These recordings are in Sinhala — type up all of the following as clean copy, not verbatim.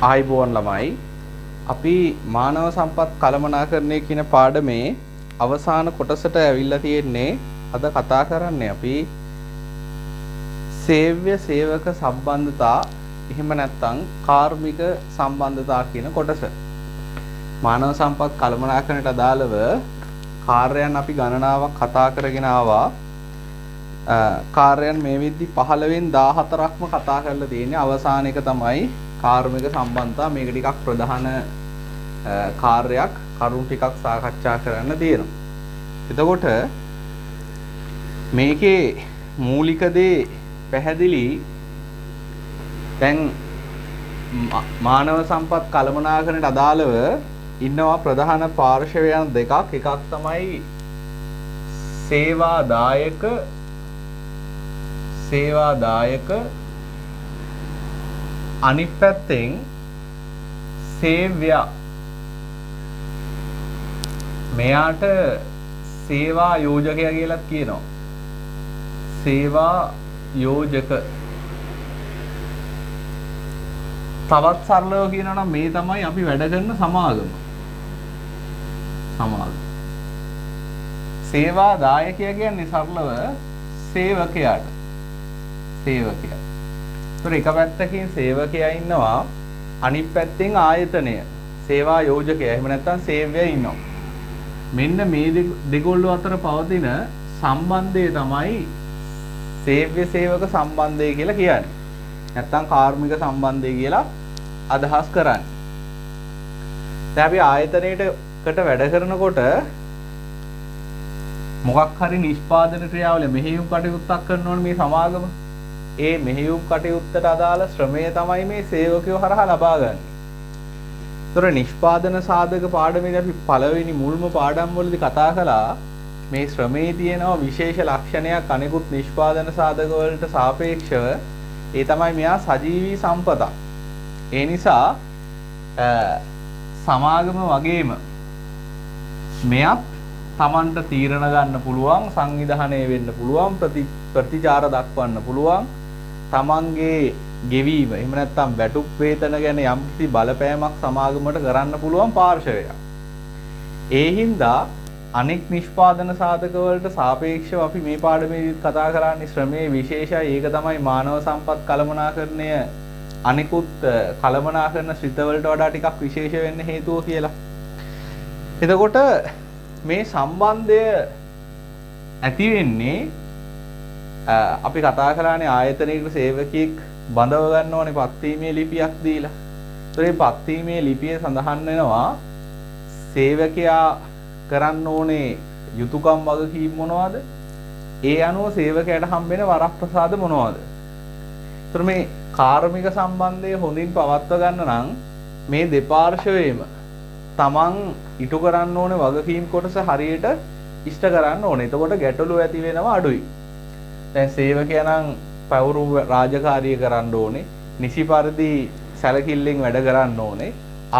ආයිබෝන් ළමයි අපි මානව සම්පත් කළමනාකරණය කියන පාඩමේ අවසාන කොටසට ඇවිල්ලා තියෙන්නේ. අද කතා කරන්නේ අපි සේව්‍ය සේවක සම්බන්ධතා එහෙම නැත්නම් කාර්මික සම්බන්ධතා කියන කොටස. මානව සම්පත් කළමනාකරණයට අදාළව කාර්යයන් අපි ගණනාවක් කතා කරගෙන ආවා. කාර්යයන් මේ විදිහ 15න් 14ක්ම කතා කරලා තියෙන්නේ. අවසාන එක තමයි කාර්මික සම්බන්ධතා. මේක ටිකක් ප්‍රධාන කාර්යයක්, කරුණු ටිකක් සාකච්ඡා කරන්න තියෙනවා. එතකොට මේකේ මූලික දේ පැහැදිලි. දැන් මානව සම්පත් කළමනාකරණයට අදාළව ඉන්නවා ප්‍රධාන පාර්ශවයන් දෙකක්. එකක් තමයි සේවාදායක අනිත් පැත්තෙන් සේව්‍ය. මෙයාට සේවා යෝජකයා කියලා කියනවා. සේවා යෝජක. තවත් සරලව කියනවා නම් මේ තමයි අපි වැඩ කරන සමාගම. සේවා දායකයා කියන්නේ සරලව සේවකයාට. සේවකයා. ඒතර එක පැත්තකින් සේවකයා ඉන්නවා, අනිත් පැත්තෙන් ආයතනය සේවා යෝජකයා එහෙම නැත්නම් සේව්‍යයා ඉන්නවා. මෙන්න මේ දෙගොල්ලෝ අතර පවතින සම්බන්ධය තමයි සේව්‍ය සේවක සම්බන්ධය කියලා කියන්නේ. නැත්නම් කාර්මික සම්බන්ධය කියලා අදහස් කරන්නේ. දැන් අපි ආයතනයකට වැඩ කරනකොට මොකක් හරි නිෂ්පාදන ක්‍රියාවල මෙහෙයුම් කටයුත්තක් කරන්න ඕනේ මේ සමාගම. ඒ මෙහෙයුම් කටයුත්තට අදාළ ශ්‍රමය තමයි මේ සේවකයෝ හරහා ලබා ගන්න. ඒතර නිෂ්පාදන සාධක පාඩමේදී අපි පළවෙනි මුල්ම පාඩම් වලදී කතා කළා මේ ශ්‍රමයේ තියෙන විශේෂ ලක්ෂණයක් අනෙකුත් නිෂ්පාදන සාධක වලට සාපේක්ෂව. ඒ තමයි මෙයා සජීවී සම්පතක්. ඒ නිසා සමාගම වගේම මෙයත් Tamanට තීරණ ගන්න පුළුවන්, සංවිධානය වෙන්න පුළුවන්, ප්‍රතිචාර දක්වන්න පුළුවන්. Tamanගේ ගෙවීම එහෙම නැත්නම් වැටුප් වේතන ගැන යම්කිසි බලපෑමක් සමාගමට කරන්න පුළුවන් පාර්ශවයක්. ඒ හින්දා අනෙක් නිෂ්පාදන සාධක වලට සාපේක්ෂව අපි මේ පාඩමේදී කතා කරන්නේ ශ්‍රමයේ විශේෂයි. ඒක තමයි මානව සම්පත් කළමනාකරණය අනිකුත් කළමනාකරන ශ්‍රිත වලට වඩා ටිකක් විශේෂ වෙන්න හේතුව කියලා. එතකොට මේ සම්බන්ධය ඇති වෙන්නේ අපි කතා කරන්නේ ආයතනයක සේවකයෙක් බඳව ගන්න ඕනේ පත්වීමේ ලිපියක් දීලා. ඒතර මේ පත්වීමේ ලිපියේ සඳහන් වෙනවා සේවකයා කරන්න ඕනේ යුතුයකම් වගකීම් මොනවද? ඒ අනුව සේවකයාට හම්බෙන වරප්‍රසාද මොනවද? ඒතර මේ කාර්මික සම්බන්ධය හොඳින් පවත්වා ගන්න නම් මේ දෙපාර්ශවයේම තමන් ඉටු කරන්න ඕනේ වගකීම් කොටස හරියට ඉෂ්ට කරන්න ඕනේ. එතකොට ගැටලු ඇති වෙනවා අඩුයි. දැන් සේවකයා නම් පවුරු රාජකාරිය කරන්න ඕනේ, නිසි පරිදි සැලකිල්ලෙන් වැඩ කරන්න ඕනේ,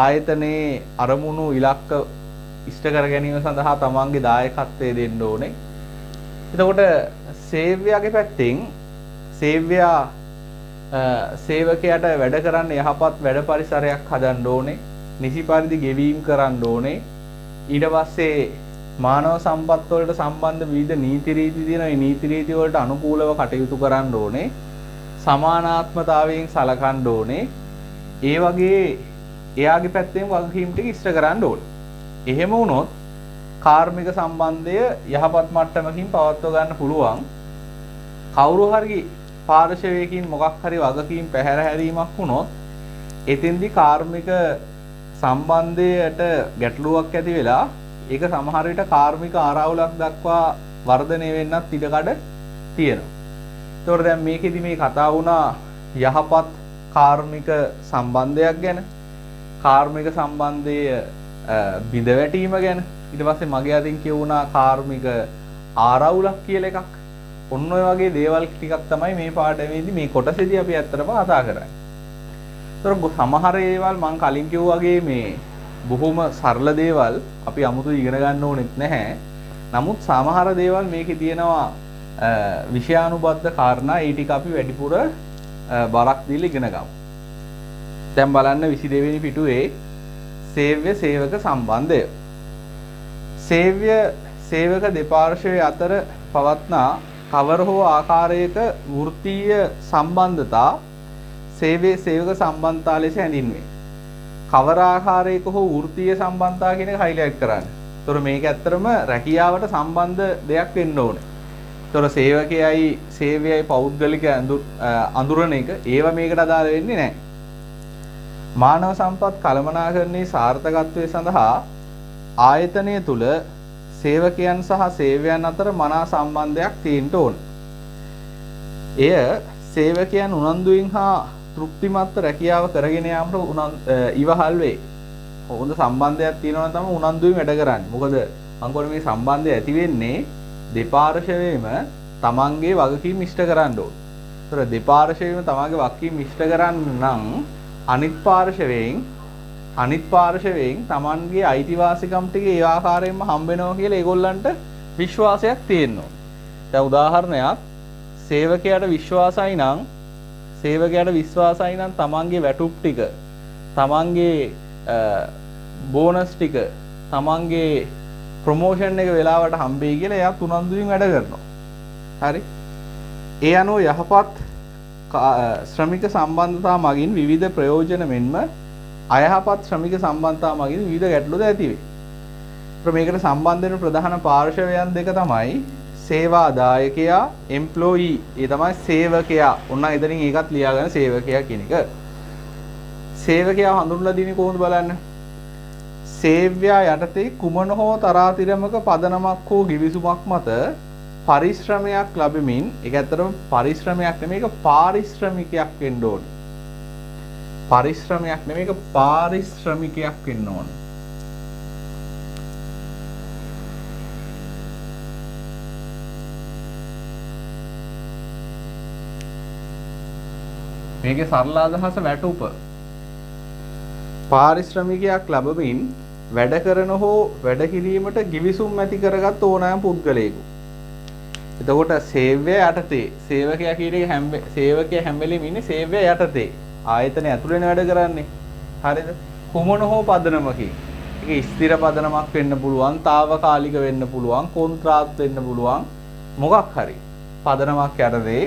ආයතනයේ අරමුණු ඉලක්ක ඉෂ්ට කර ගැනීම සඳහා තමන්ගේ දායකත්වය දෙන්න ඕනේ. එතකොට සේව්‍යයාගේ පැත්තෙන් සේවකයාට වැඩ කරන්න යහපත් වැඩ පරිසරයක් හදන්න ඕනේ, නිසි පරිදි ගෙවීම් කරන්න ඕනේ. ඊට පස්සේ මානව සම්පත් වලට සම්බන්ධ විවිධ නීති රීති තියෙනවා. මේ නීති රීති වලට අනුකූලව කටයුතු කරන්න ඕනේ. සමානාත්මතාවයෙන් සලකන්න ඕනේ. ඒ වගේ එයාගේ පැත්තෙන් වගකීම් ටික ඉෂ්ට කරන්න ඕනේ. එහෙම වුණොත් කාර්මික සම්බන්ධය යහපත් මට්ටමකින් පවත්වා ගන්න පුළුවන්. කවුරු හරි පාර්ශවයකින් මොකක් හරි වගකීම් පැහැර හැරීමක් වුණොත් එතෙන්දී කාර්මික සම්බන්ධයට ගැටලුවක් ඇති වෙලා ඒක සමහර විට කාර්මික ආරවුලක් දක්වා වර්ධනය වෙන්නත් ඉඩකඩ තියෙනවා. ඒතකොට දැන් මේකෙදි මේ කතා වුණා යහපත් කාර්මික සම්බන්ධයක් ගැන, කාර්මික සම්බන්ධය බිඳ වැටීම ගැන. ඊට පස්සේ මගේ අතින් කියුණා කාර්මික ආරවුලක් කියලා එකක්. ඔන්න ඔය වගේ දේවල් ටිකක් තමයි මේ පාඩමේදී මේ කොටසේදී අපි ඇත්තටම කතා කරන්නේ. ඒතර සමහර දේවල් මම කලින් කිව්වා වගේ මේ බොහොම සරල දේවල් අපි 아무තු ඉගෙන ගන්න ඕනෙත් නැහැ. නමුත් සමහර දේවල් මේකේ තියෙනවා විෂයානුබද්ධ කාරණා. ඒ ටික අපි වැඩිපුර බරක් දීලා ඉගෙන ගමු. දැන් බලන්න 22 වෙනි පිටුවේ සේව්‍ය සේවක සම්බන්ධය. සේව්‍ය සේවක දෙපාර්ශ්වයේ අතර පවත්නා කවර හෝ ආකාරයක වෘත්තීය සම්බන්ධතා සේව්‍ය සේවක සම්බන්ධතා ලෙස හැඳින්වේ. කවර ආකාරයක හෝ වෘත්තීය සම්බන්ධතා කියන එක හයිලයිට් කරන්න. ඒතොර මේක ඇත්තටම රැකියාවට සම්බන්ධ දෙයක් වෙන්න ඕනේ. ඒතොර සේවකයයි සේවයයි පෞද්ගලික අඳුරන එක ඒව මේකට අදාළ වෙන්නේ නැහැ. මානව සම්පත් කළමනාකරණයේ සාර්ථකත්වය සඳහා ආයතනය තුල සේවකයන් සහ සේවයන් අතර මනා සම්බන්ධයක් තියෙන්න ඕන. එය සේවකයන් උනන්දුවෙන් හා තෘප්තිමත් රැකියාව කරගෙන යාමට ඉවහල් වේ. හොඳ සම්බන්ධයක් තියෙනවා නම් තමයි උනන්දුවෙන් වැඩ කරන්නේ. මොකද මම කියන්නේ මේ සම්බන්ධය ඇති වෙන්නේ දෙපාර්ශ්වයේම තමන්ගේ වගකීම් ඉෂ්ට කරන්න ඕන. ඒතර දෙපාර්ශ්වයේම තමන්ගේ වගකීම් ඉෂ්ට කරන්න නම් අනිත් පාර්ශවයෙන් තමන්ගේ අයිතිවාසිකම් ටික ඒ ආකාරයෙන්ම හම්බ වෙනවා කියලා ඒගොල්ලන්ට විශ්වාසයක් තියෙනවා. දැන් උදාහරණයක් සේවකයාට විශ්වාසයි නම් තමන්ගේ වැටුප් ටික, තමන්ගේ බෝනස් ටික, තමන්ගේ ප්‍රොමෝෂන් එක වෙලාවට හම්බෙයි කියලා එයා උනන්දුවෙන් වැඩ කරනවා. හරි. ඒ අනුව යහපත් ශ්‍රමික සම්බන්ධතා මගින් විවිධ ප්‍රයෝජන මෙන්ම අයහපත් ශ්‍රමික සම්බන්ධතා මගින් විවිධ ගැටලුද ඇති වේ. මේකට සම්බන්ධ වෙන ප්‍රධාන පාර්ශවයන් දෙක තමයි සේවාදායකයා, එම්ප්ලොයී. ඒ තමයි සේවකයා. ඔන්න එතනින් ඒකත් ලියාගන්න සේවකයා කියන එක. සේවකයා හඳුන්වලා දෙන්නේ කොහොමද බලන්න. සේව්‍යයා යටතේ කුමන හෝ තරාතිරමක පදනමක් හෝ ගිවිසුමක් මත පරිශ්‍රමයක් ලැබෙමින්, ඒක ඇත්තටම පරිශ්‍රමයක් නෙමෙයි, ඒක පාරිශ්‍රමිකයක් වෙන්න ඕනේ. පරිශ්‍රමයක් නෙමෙයි, ඒක පාරිශ්‍රමිකයක් වෙන්න ඕනේ. මේකේ සරල අදහස වැටුප. පාරිශ්‍රමිකයක් ලැබමින් වැඩ කරන හෝ වැඩ කිරීමට ගිවිසුම් ඇති කරගත් ඕනෑම පුද්ගලයෙකු. එතකොට සේවය යටතේ සේවකයා කියන එක සේවකයා හැම වෙලෙම ඉන්නේ සේවය යටතේ. ආයතනය ඇතුළේනේ වැඩ කරන්නේ. හරිද? කුමන හෝ පදනමකින්. ඒක ස්ථිර පදනමක් වෙන්න පුළුවන්, తాවකාලික වෙන්න පුළුවන්, කොන්ත්‍රාත් වෙන්න පුළුවන්. මොකක් හරි පදනමක් යටතේ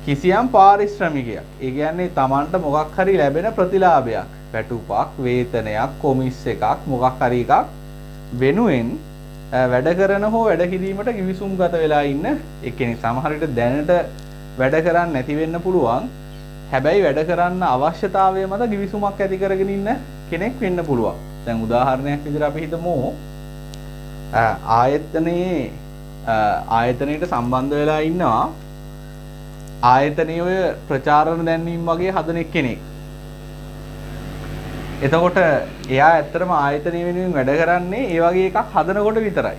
කිසියම් පාරිශ්‍රමිකයක්. ඒ කියන්නේ Tamanට මොකක් හරි ලැබෙන ප්‍රතිලාභයක්. වැටුපක්, වේතනයක්, කොමිස් එකක්, මොකක් හරි එකක් වෙනුවෙන් වැඩ කරන හෝ වැඩ කිරීමට කිවිසුම්ගත වෙලා ඉන්න එක්කෙනෙක්. සමහර විට දැනට වැඩ කරන්නේ නැති වෙන්න පුළුවන්. හැබැයි වැඩ කරන්න අවශ්‍යතාවය මත කිවිසුමක් ඇති කරගෙන ඉන්න කෙනෙක් වෙන්න පුළුවන්. දැන් උදාහරණයක් විදිහට අපි හිතමු ආයතනයට සම්බන්ධ වෙලා ඉන්නවා ආයතනයේ ඔය ප්‍රචාරණ දැන්වීම වගේ හදන කෙනෙක්. එතකොට එයා ඇත්තටම ආයතනය වෙනුවෙන් වැඩ කරන්නේ ඒ වගේ එකක් හදනකොට විතරයි.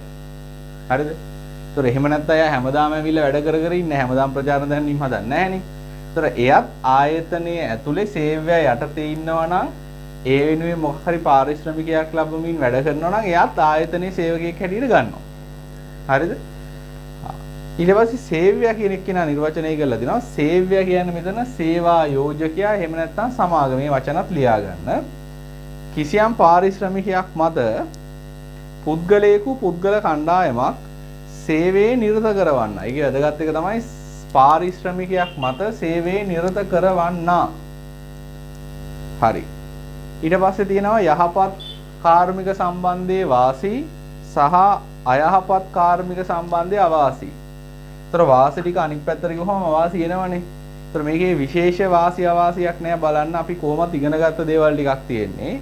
හරිද? ඒතර එහෙම නැත්නම් එයා හැමදාම ඇවිල්ලා වැඩ කර ඉන්නේ හැමදාම ප්‍රචාරණ දැන්වීම හදන්නේ නැහනේ. ඒතර එයත් ආයතනයේ ඇතුලේ සේවය යටතේ ඉන්නවා නම් ඒ වෙනුවෙන් මොකක් හරි පාරිශ්‍රමිකයක් ලැබමින් වැඩ කරනවා නම් එයත් ආයතනයේ සේවකයෙක් හැටියට ගන්නවා. හරිද? ඊට පස්සේ සේව්‍ය කියන එක කෙනා නිර්වචනය කරලා දෙනවා. සේව්‍ය කියන්නේ මෙතන සේවා යෝජකයා එහෙම නැත්නම් සමාගමේ වචනත් ලියා ගන්න. කිසියම් පාරිශ්‍රමිකයක් මත පුද්ගලයෙකු පුද්ගල කණ්ඩායමක් සේවයේ නිරත කරවන්න. ඒකේ වැදගත් එක තමයි පාරිශ්‍රමිකයක් මත සේවයේ නිරත කරවන්න. හරි. ඊට පස්සේ තියෙනවා යහපත් කාර්මික සම්බන්ධයේ වාසී සහ අයහපත් කාර්මික සම්බන්ධයේ අවාසී. ඒතර වාසි ටික අනිත් පැත්තට ගිහුවම අවාසි එනවනේ. ඒතර මේකේ විශේෂ වාසි අවාසියක් නෑ. බලන්න අපි කොහොමද ඉගෙනගත්ත දේවල් ටිකක් තියෙන්නේ.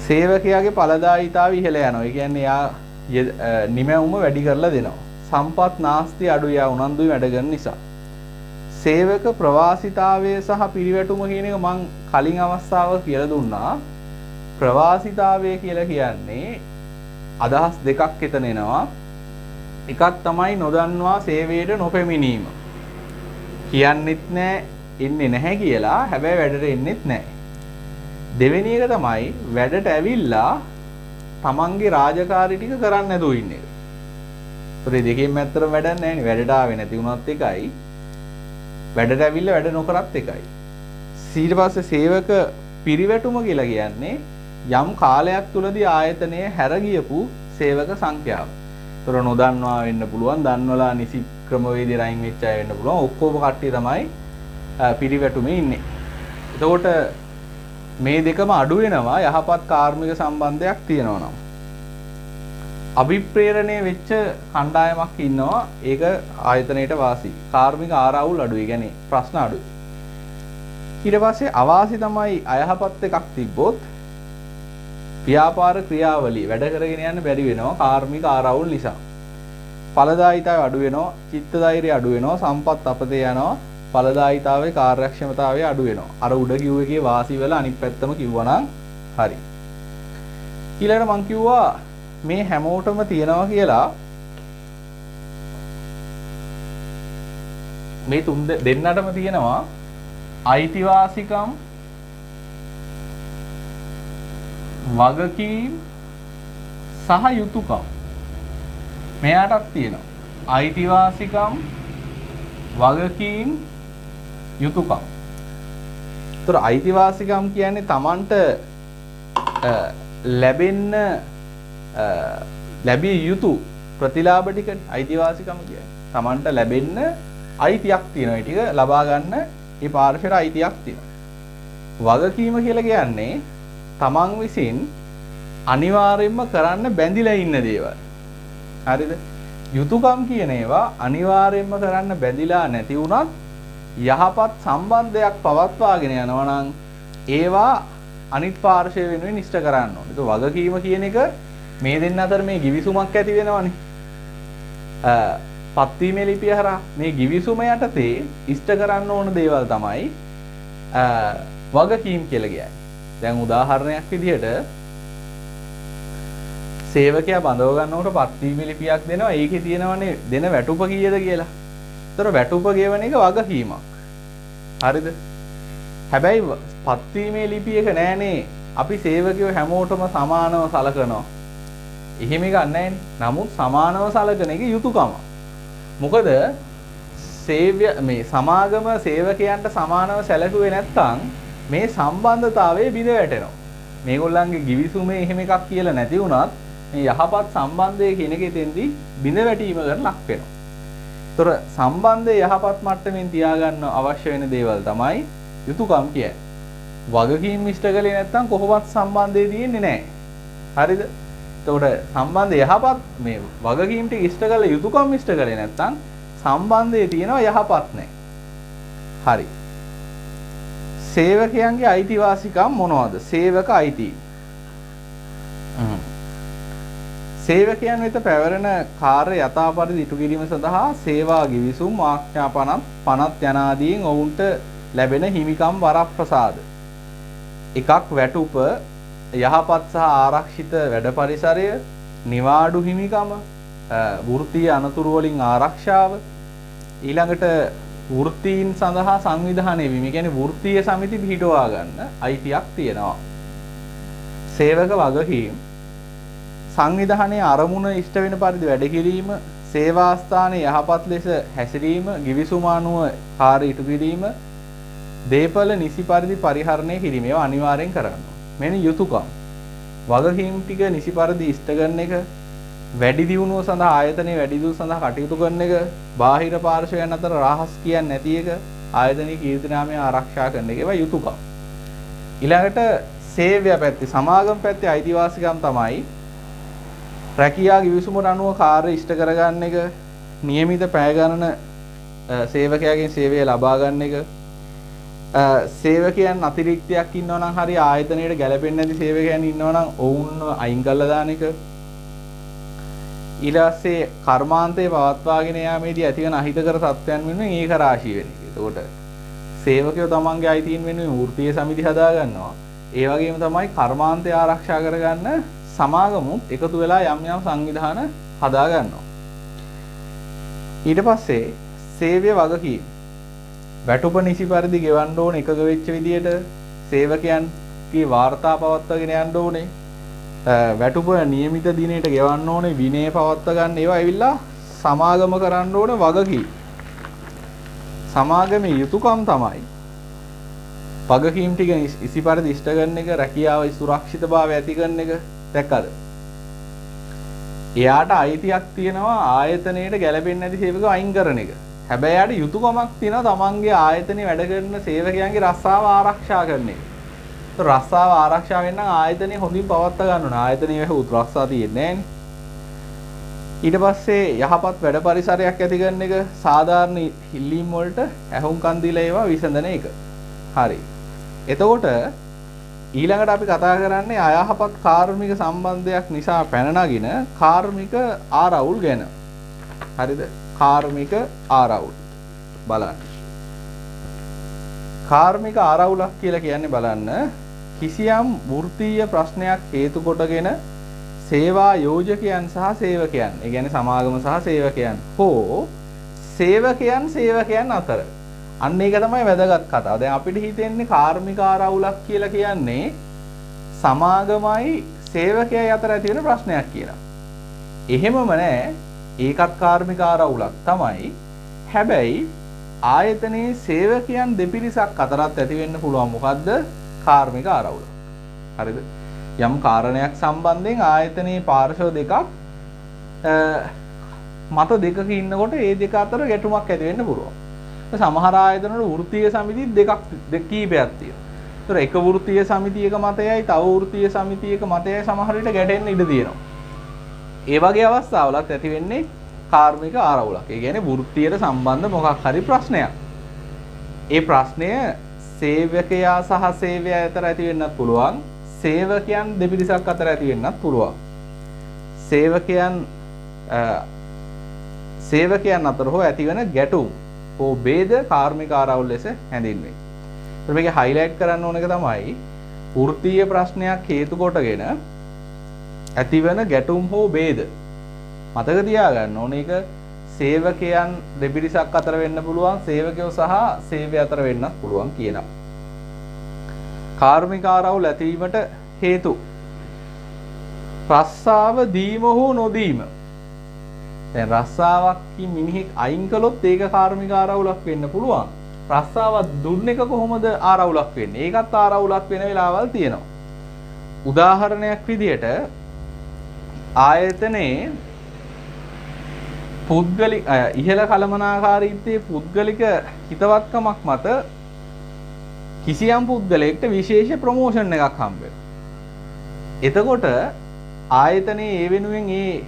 සේවකයාගේ ඵලදායීතාවය ඉහළ යනවා. ඒ කියන්නේ යා නිමැවුම වැඩි කරලා දෙනවා. සම්පත් නාස්ති අඩු යා උනන්දුයි වැඩ කරන නිසා. සේවක ප්‍රවාසිතාවය සහ පිරිවැටුම කියන එක මම කලින් අවස්ථාවක කියලා දුන්නා. ප්‍රවාසිතාවය කියලා කියන්නේ අදහස් දෙකක් එතන එනවා. එකක් තමයි නොදන්වා සේවයට නොපැමිණීම. කියන්නෙත් නෑ, එන්නේ නැහැ කියලා, හැබැයි වැඩට එන්නෙත් නෑ. දෙවෙනි එක තමයි වැඩට ඇවිල්ලා තමන්ගේ රාජකාරී ටික කරන්න නැතුව ඉන්න එක. ඒතර දෙකෙන් ඇත්තටම වැඩක් නෑනේ. වැඩට ආවේ නැති වුණත් එකයි, වැඩට ඇවිල්ලා වැඩ නොකරත් එකයි. ඊට පස්සේ සේවක පිරිවැටුම කියලා කියන්නේ යම් කාලයක් තුලදී ආයතනයේ හැර ගියපු සේවක සංඛ්‍යාව. ඒතර නොදන්නවා වෙන්න පුළුවන්, දන්වලා නිසි ක්‍රමවේදයෙන් අයින් වෙච්ච අය වෙන්න පුළුවන්. ඔක්කොම කට්ටිය තමයි පිරිවැටුමේ ඉන්නේ. එතකොට මේ දෙකම අඩු වෙනවා යහපත් කාර්මික සම්බන්ධයක් තියෙනවා නම්. අභිප්‍රේරණය වෙච්ච කණ්ඩායමක් ඉන්නවා. ඒක ආයතනයේට වාසි. කාර්මික ආරවුල් අඩුයි. කියන්නේ ප්‍රශ්න අඩුයි. ඊට පස්සේ අවාසි තමයි අයහපත් එකක් තිබ්බොත් ව්‍යාපාර ක්‍රියාවලිය වැඩ කරගෙන යන්න බැරි වෙනවා කාර්මික ආරවුල් නිසා. ඵලදායීතාවය අඩු වෙනවා, චිත්ත ධෛර්යය අඩු වෙනවා, සම්පත් අපතේ යනවා, ඵලදායීතාවයේ කාර්යක්ෂමතාවය අඩු වෙනවා. අර උඩ කිව්ව එකේ වාසි වල අනිත් පැත්තම කිව්වනම් හරි. ඊළඟට මං කිව්වා මේ හැමෝටම තියෙනවා කියලා මේ තුන් දෙන්නටම තියෙනවා අයිතිවාසිකම්, වගකීම් සහ යුතුයකම්. මෙයාටත් තියෙනවා අයිතිවාසිකම්, වගකීම්, යුතුයකම්. ඒතර අයිතිවාසිකම් කියන්නේ Tamanට ලැබිය යුතු ප්‍රතිලාභ ටිකනේ අයිතිවාසිකම කියන්නේ. Tamanට ලැබෙන්න අයිතියක් තියෙනවා. ඒ ටික ලබා ගන්න මේ පාර්ශ්වයට අයිතියක් තියෙනවා. වගකීම කියලා කියන්නේ Taman විසින් අනිවාර්යයෙන්ම කරන්න බැඳිලා ඉන්න දේවල්. හරිද? යුතුයකම් කියන ඒවා අනිවාර්යයෙන්ම කරන්න බැඳිලා නැති වුණත් යහපත් සම්බන්ධයක් පවත්වාගෙන යනවා නම් ඒවා අනිත් පාර්ශ්වය වෙනුවෙන් ඉෂ්ට කරන්න ඕනේ. ඒක වගකීම කියන එක මේ දෙන්න අතර මේ ගිවිසුමක් ඇති වෙනවනේ. පත්වීමේ ලිපිය හරහා මේ ගිවිසුම යටතේ ඉෂ්ට කරන්න ඕන දේවල් තමයි වගකීම් කියලා කියන්නේ. දැන් උදාහරණයක් විදිහට සේවකයා බඳව ගන්නකොට පත්වීමේ ලිපියක් දෙනවා. ඒකේ තියෙනවනේ දෙන වැටුප කීයද කියලා. ඒතර වැටුප ගෙවන එක වගකීමක්. හරිද? හැබැයි පත්වීමේ ලිපි එක නෑනේ අපි සේවකයෝ හැමෝටම සමානව සලකනවා. එහෙම එකක් නෑනේ. නමුත් සමානව සලකන එක යුතුයකම. මොකද මේ සමාගම සේවකයන්ට සමානව සැලකුවේ නැත්නම් මේ සම්බන්ධතාවයේ බිඳ වැටෙනවා. මේගොල්ලන්ගේ ගිවිසුමේ එහෙම එකක් කියලා නැති වුණත් මේ යහපත් සම්බන්ධය කියන එක එතෙන්දී බිඳ වැටීමකට ලක් වෙනවා. ඒතර සම්බන්ධය යහපත් මට්ටමින් තියාගන්න අවශ්‍ය වෙන දේවල් තමයි යුතුයකම් කියන්නේ. වගකීම් ඉෂ්ට කළේ නැත්නම් කොහොමවත් සම්බන්ධය තියෙන්නේ නැහැ. හරිද? එතකොට සම්බන්ධය යහපත් මේ වගකීම් ටික ඉෂ්ට කළ යුතුයකම් ඉෂ්ට කළේ නැත්නම් සම්බන්ධය තියෙනවා යහපත් නැහැ. හරි. සේවකයන්ගේ අයිතිවාසිකම් මොනවද? සේවක අයිති. සේවකයන් වෙත පැවරෙන කාර්ය යථාපරිදි ඉටු කිරීම සඳහා සේවා ගිවිසුම් ආඥා පනත් යනාදීන් ඔවුන්ට ලැබෙන හිමිකම් වරප්‍රසාද. එකක් වැටුප, යහපත් සහ ආරක්ෂිත වැඩ පරිසරය, නිවාඩු හිමිකම, වෘත්තීය අනතුරු වලින් ආරක්ෂාව, ඊළඟට වෘත්තීන් සඳහා සංවිධානය වීම. කියන්නේ වෘත්තීය සමිති පිහිටුවා ගන්න අයිතියක් තියෙනවා. සේවක වගකීම් සංවිධානයේ අරමුණ ඉෂ්ට වෙන පරිදි වැඩ කිරීම, සේවා ස්ථානයේ යහපත් ලෙස හැසිරීම, ගිවිසුම අනුව කාර්ය ඉටු කිරීම, දේපල නිසි පරිදි පරිහරණය කිරීම. ඒවා අනිවාර්යෙන් කරන්න ඕනේ. මෙන්න යුතුයකම්. වගකීම් ටික නිසි පරිදි ඉෂ්ට කරන එක, වැඩි දියුණුව සඳහා ආයතනයේ වැඩි දියුණුව සඳහා කටයුතු කරන එක, බාහිර පාර්ශ්වයන් අතර රහස් කියන්නේ නැති එක, ආයතනයේ කීර්තිනාමය ආරක්ෂා කරන එක. ඒවා යුතුයකම්. ඊළඟට සේවය පැත්තේ, සමාගම් පැත්තේ අයිතිවාසිකම් තමයි රැකියා ගිවිසුමට අනුව කාර්ය ඉෂ්ට කරගන්න එක, નિયમિત පැය ගණන සේවකයාගෙන් සේවය ලබා ගන්න එක, සේවකයන් අතිරික්තයක් ඉන්නවා නම් හරි ආයතනයට ගැලපෙන්නේ නැති සේවකයන් ඉන්නවා නම් ඔවුන්ව අයින් කරලා දාන එක. ඊට පස්සේ කර්මාන්තයේ පවත්වාගෙන යාමේදී ඇතිවන අහිතකර තත්ත්වයන් වෙනුවෙන් ඒක රාශී වෙන එක. එතකොට සේවකයෝ තමන්ගේ අයිතීන් වෙනුවෙන් වෘත්තීය සමිති හදා ගන්නවා. ඒ වගේම තමයි කර්මාන්තය ආරක්ෂා කරගන්න සමාගමුත් එකතු වෙලා යම් යම් සංවිධාන හදා ගන්නවා. ඊට පස්සේ සේවය වගකීම්. වැටුප නිසි පරිදි ගෙවන්න ඕනේ එකග වෙච්ච විදියට, සේවකයන්ගේ වාර්තා පවත්වාගෙන යන්න ඕනේ. වැටුප નિયમિત දිනයට ගෙවන්න ඕනේ, විනය පවත්වා ගන්න. ඒවා ඇවිල්ලා සමාගම කරන්න ඕනේ වගකීම්. සමාගමේ යුතුයකම් තමයි වගකීම් ටික ඉසි පරිදි ඉෂ්ට කරන එක, රැකියාව සුරක්ෂිතභාවය ඇති කරන එක දැක්කද? එයාට අයිතියක් තියෙනවා ආයතනයේට ගැළපෙන්නේ නැති සේවකව අයින් කරන එක. හැබැයි එයාට යුතුයකමක් තියෙනවා තමන්ගේ ආයතනයේ වැඩ කරන සේවකයන්ගේ රස්සාව ආරක්ෂා කරන එක. ඒත් රස්සාව ආරක්ෂා වෙන්න ආයතනය හොඳින් පවත්වා ගන්න ඕන. ආයතනයේ වැහුත් රස්සා තියෙන්නේ නැහනේ. ඊට පස්සේ යහපත් වැඩ පරිසරයක් ඇති කරන එක, සාධාරණ ඉල්ලීම් වලට ඇහුම්කන් දීලා ඒවා විසඳන එක. හරි. එතකොට ඊළඟට අපි කතා කරන්නේ අයහපත් කාර්මික සම්බන්ධයක් නිසා පැන නගින කාර්මික ආරවුල් ගැන. හරිද? කාර්මික ආරවුල් බලන්න. කාර්මික ආරවුලක් කියලා කියන්නේ බලන්න කිසියම් වෘත්තීය ප්‍රශ්නයක් හේතු කොටගෙන සේවා යෝජකයන් සහ සේවකයන්, ඒ කියන්නේ සමාගම සහ සේවකයන් හෝ සේවකයන් අතර. අන්න ඒක තමයි වැදගත් කතාව. දැන් අපිට හිතෙන්නේ කාර්මික ආරවුලක් කියලා කියන්නේ සමාගමයි සේවකයයි අතර ඇති වෙන ප්‍රශ්නයක් කියලා. එහෙමම නෑ. ඒකත් කාර්මික ආරවුලක් තමයි. හැබැයි ආයතනයේ සේවකයන් දෙපිරිසක් අතරත් ඇති වෙන්න පුළුවන් මොකද්ද? කාර්මික ආරවුල. හරිද? යම් කාරණයක් සම්බන්ධයෙන් ආයතනයේ පාර්ශ්ව දෙකක් මත දෙකක ඉන්නකොට ඒ දෙක අතර ගැටුමක් ඇති වෙන්න පුළුවන්. සමහර ආයතන වල වෘත්තීය සමිති කීපයක් තියෙනවා. ඒතර එක වෘත්තීය සමිතියක මතයයි තව වෘත්තීය සමිතියක මතයයි සමහර විට ගැටෙන්න ඉඩ තියෙනවා. ඒ වගේ අවස්ථාවලත් ඇති වෙන්නේ කාර්මික ආරවුලක්. ඒ කියන්නේ වෘත්තියට සම්බන්ධ මොකක් හරි ප්‍රශ්නයක්. ඒ ප්‍රශ්නය සේවකයා සහ සේවය අතර ඇති වෙන්නත් පුළුවන්. සේවකයන් දෙපිරිසක් අතර ඇති වෙන්නත් පුළුවන්. සේවකයන් අතර හෝ ඇතිවන ගැටුම් හෝ ભેද කාර්මික ආරවුල් ලෙස හැඳින්වේ. ඒත් මේක හයිලයිට් කරන්න ඕන එක තමයි වෘත්තීය ප්‍රශ්නයක් හේතු කොටගෙන ඇතිවන ගැටුම් හෝ ભેද. මතක තියාගන්න ඕන එක සේවකයන් දෙපිරිසක් අතර වෙන්න පුළුවන්, සේවකයෝ සහ සේවය අතර වෙන්නත් පුළුවන් කියනවා. කාර්මික ආරවුල් ඇතිවීමට හේතු රස්සාව දීම හෝ නොදීම. දැන් රස්සාවක් මිනිහෙක් අයින් කළොත් ඒක කාර්මික ආරවුලක් වෙන්න පුළුවන්. රස්සාවක් දුන්න එක කොහොමද ආරවුලක් වෙන්නේ? ඒකත් ආරවුලක් වෙන වෙලාවල් තියෙනවා. උදාහරණයක් විදියට ආයතනයේ පුද්ගලික ඉහළ කළමනාකාරීත්වයේ පුද්ගලික හිතවත්කමක් මත කිසියම් පුද්ගලයෙක්ට විශේෂ ප්‍රොමෝෂන් එකක් හම්බ වෙනවා. එතකොට ආයතනයේ ඒ වෙනුවෙන් ඒ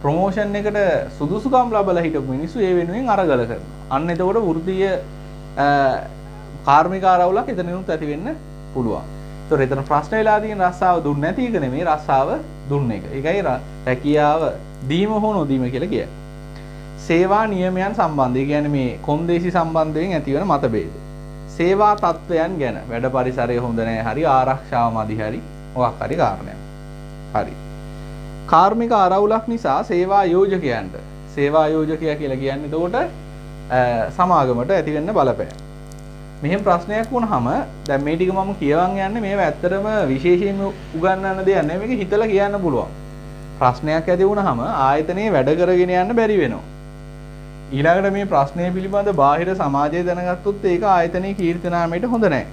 ප්‍රොමෝෂන් එකට සුදුසුකම් ලැබලා හිටපු මිනිස්සු ඒ වෙනුවෙන් අරගල කරනවා. අන්න එතකොට වෘත්තීය කාර්මික ආරවුලක් එතනිනුත් ඇති වෙන්න පුළුවන්. ඒතොර එතන ප්‍රශ්න වෙලා තියෙන රස්සාව දුන්නේ නැති එක නෙමෙයි, රස්සාව දුන්න එක. ඒකයි රැකියාව දීම හෝ නොදීම කියලා කියන්නේ. සේවා නියමයන් සම්බන්ධ. ඒ කියන්නේ මේ කොන්දේසි සම්බන්ධයෙන් ඇතිවන මතභේද. සේවා තත්ත්වයන් ගැන වැඩ පරිසරය හොඳ නැහැ හරි, ආරක්ෂාව මදි හරි, මොකක් හරි කාරණයක්. හරි. කාර්මික ආරවුලක් නිසා සේවා යෝජකයන්ට, සේවා යෝජකයා කියලා කියන්නේ එතකොට සමාගමට ඇති වෙන්න බලපෑම. මෙහෙම ප්‍රශ්නයක් වුණාම දැන් මේ ටික මම කියවන් යන්නේ මේවා ඇත්තටම විශේෂයෙන්ම උගන්වන්න දෙයක් නෙවෙයි, මේක හිතලා කියන්න පුළුවන්. ප්‍රශ්නයක් ඇති වුණාම ආයතනයේ වැඩ කරගෙන යන්න බැරි වෙනවා. ඊළඟට මේ ප්‍රශ්නය පිළිබඳ බාහිර සමාජය දැනගත්තොත් ඒක ආයතනයේ කීර්ති නාමයට හොඳ නැහැ.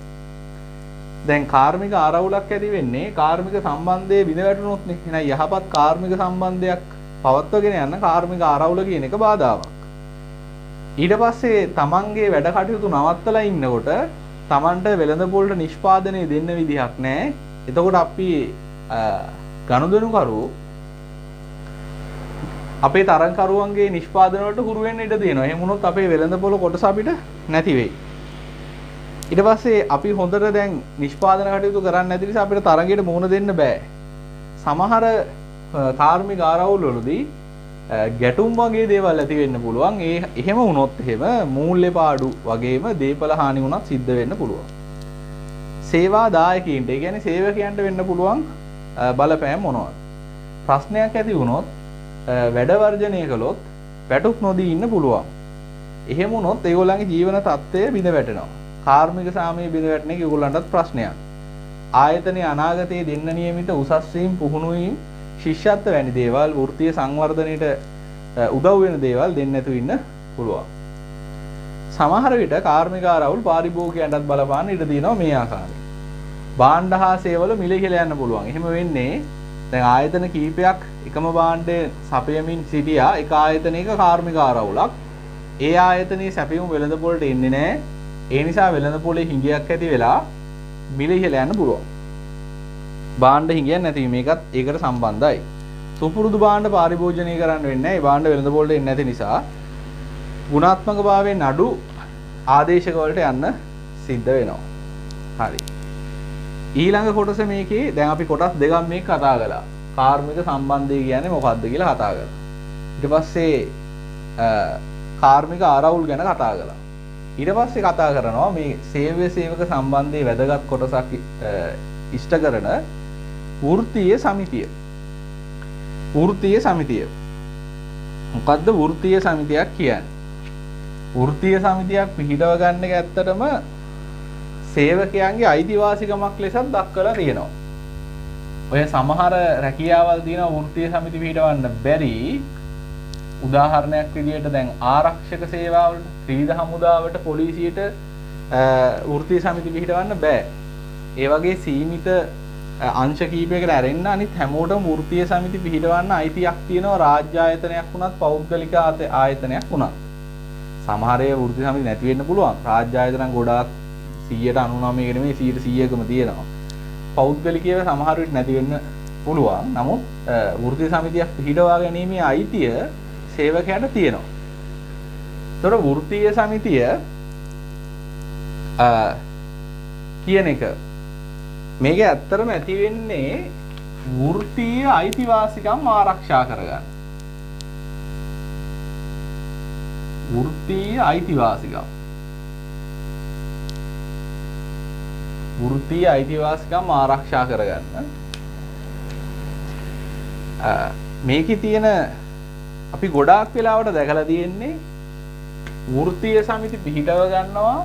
දැන් කාර්මික ආරවුලක් ඇති වෙන්නේ කාර්මික සම්බන්ධයේ බිඳ වැටුනොත් නේ. එහෙනම් යහපත් කාර්මික සම්බන්ධයක් පවත්වාගෙන යන්න කාර්මික ආරවුල කියන එක බාධාවක්. ඊට පස්සේ තමන්ගේ වැඩ කටයුතු නවත්තලා ඉන්නකොට තමන්ට වෙළඳපොළට නිෂ්පාදනය දෙන්න විදිහක් නැහැ. එතකොට අපි ගනුදෙනුකරු අපේ තරංකරුවන්ගේ නිෂ්පාදන වලට හුරු වෙන්න ඉඩ තියෙනවා. එහෙම වුණොත් අපේ වෙළඳපොළ කොටස අපිට නැති වෙයි. ඊට පස්සේ අපි හොඳට දැන් නිෂ්පාදන කටයුතු කරන්නේ නැති නිසා අපිට තරංගයට මුහුණ දෙන්න බෑ. සමහර කාර්මික ආරවුල් වලදී ගැටුම් වගේ දේවල් ඇති වෙන්න පුළුවන්. එහෙම වුණොත් එහෙම මූල්‍ය පාඩු වගේම දේපල හානි වුණත් සිද්ධ වෙන්න පුළුවන්. සේවා දායකයින්ට, ඒ කියන්නේ සේවකයන්ට වෙන්න පුළුවන් බලපෑම් මොනවද? ප්‍රශ්නයක් ඇති වුණොත් වැඩ වර්ජනය කළොත් වැටුප් නොදී ඉන්න පුළුවන්. එහෙම වුණොත් ඒගොල්ලන්ගේ ජීවන තත්ත්වය බිඳ වැටෙනවා. කාර්මික සාමය බිඳ වැටෙන එක ඒගොල්ලන්ටත් ප්‍රශ්නයක්. ආයතනයේ අනාගතයේ දෙන්න නියමිත උසස් වීම, පුහුණු වීම, ශිෂ්‍යත්ව වැනි දේවල්, වෘත්තීය සංවර්ධනයට උදව් වෙන දේවල් දෙන්න නැතුව ඉන්න පුළුවන්. සමහර විට කාර්මික ආරවුල් පාරිභෝගිකයන්ටත් බලපාන ඉඩ තියෙනවා මේ ආකාරයෙන්. භාණ්ඩ හා සේවවල මිල ඉහළ යන්න පුළුවන්. එහෙම වෙන්නේ දැන් ආයතන කීපයක් එකම භාණ්ඩය සපයමින් සිටියා එක ආයතනයක කාර්මික ආරවුලක්. ඒ ආයතනයේ සැපයුම් වෙළඳපොළට එන්නේ නැහැ. ඒ නිසා වෙළඳපොළේ හිඟයක් ඇති වෙලා මිල ඉහළ යන්න පුළුවන්. භාණ්ඩ හිඟයක් නැතිවීම මේකත් ඒකට සම්බන්ධයි. සුපුරුදු භාණ්ඩ පාරිභෝජනය කරන්න වෙන්නේ නැහැ. ඒ භාණ්ඩ වෙළඳපොළට එන්නේ නැති නිසා ගුණාත්මක භාවයෙන් අඩු ආදේශක වලට යන්න සිද්ධ වෙනවා. හරි. ඊළඟ කොටස මේකේ දැන් අපි කොටස් දෙකක් මේක කතා කළා. කාර්මික සම්බන්ධය කියන්නේ මොකක්ද කියලා කතා කළා. ඊට පස්සේ කාර්මික ආරවුල් ගැන කතා කළා. ඊට පස්සේ කතා කරනවා මේ සේවය සේවක සම්බන්ධයේ වැදගත් කොටසක් ඉෂ්ට කරන වෘත්තීය සමිතිය. වෘත්තීය සමිතිය. මොකද්ද වෘත්තීය සමිතියක් කියන්නේ? වෘත්තීය සමිතියක් පිහිටව ගන්න එක ඇත්තටම සේවකයන්ගේ අයිතිවාසිකමක් ලෙසත් දක්වලා තියෙනවා. ඔය සමහර රැකියාවල් තියෙනවා වෘත්තීය සමිති පිහිටවන්න බැරි. උදාහරණයක් විදිහට දැන් ආරක්ෂක සේවාවලට, ත්‍රිවිධ හමුදාවට, පොලිසියට වෘත්තීය සමිති පිහිටවන්න බෑ. ඒ වගේ සීමිත අංශ කීපයකට ඇරෙන්න අනිත් හැමෝටම වෘත්තීය සමිති පිහිටවන්න අයිතියක් තියෙනවා රාජ්‍ය ආයතනයක් වුණත් පෞද්ගලික ආයතනයක් වුණත්. සමහර ඒවා වෘත්තීය සමිති නැති වෙන්න පුළුවන්. රාජ්‍ය ආයතන ගොඩාක් 99% නෙමෙයි 100%කම තියෙනවා. පෞද්ගලිකව සමහර විට නැති වෙන්න පුළුවන්. නමුත් වෘත්තීය සමිතියක් පිහිටවා ගැනීමේ අයිතිය සේවකයාට තියෙනවා. ඒතර වෘත්තීය සමිතිය කියන එක මේක ඇත්තටම ඇති වෙන්නේ වෘත්තීය අයිතිවාසිකම් ආරක්ෂා කරගන්න. වෘත්තීය අයිතිවාසිකම්. වෘත්තීය අයිතිවාසිකම් ආරක්ෂා කරගන්න. මේකේ තියෙන අපි ගොඩාක් වෙලාවට දැකලා තියෙන්නේ වෘත්තීය සමිති පිහිටව ගන්නවා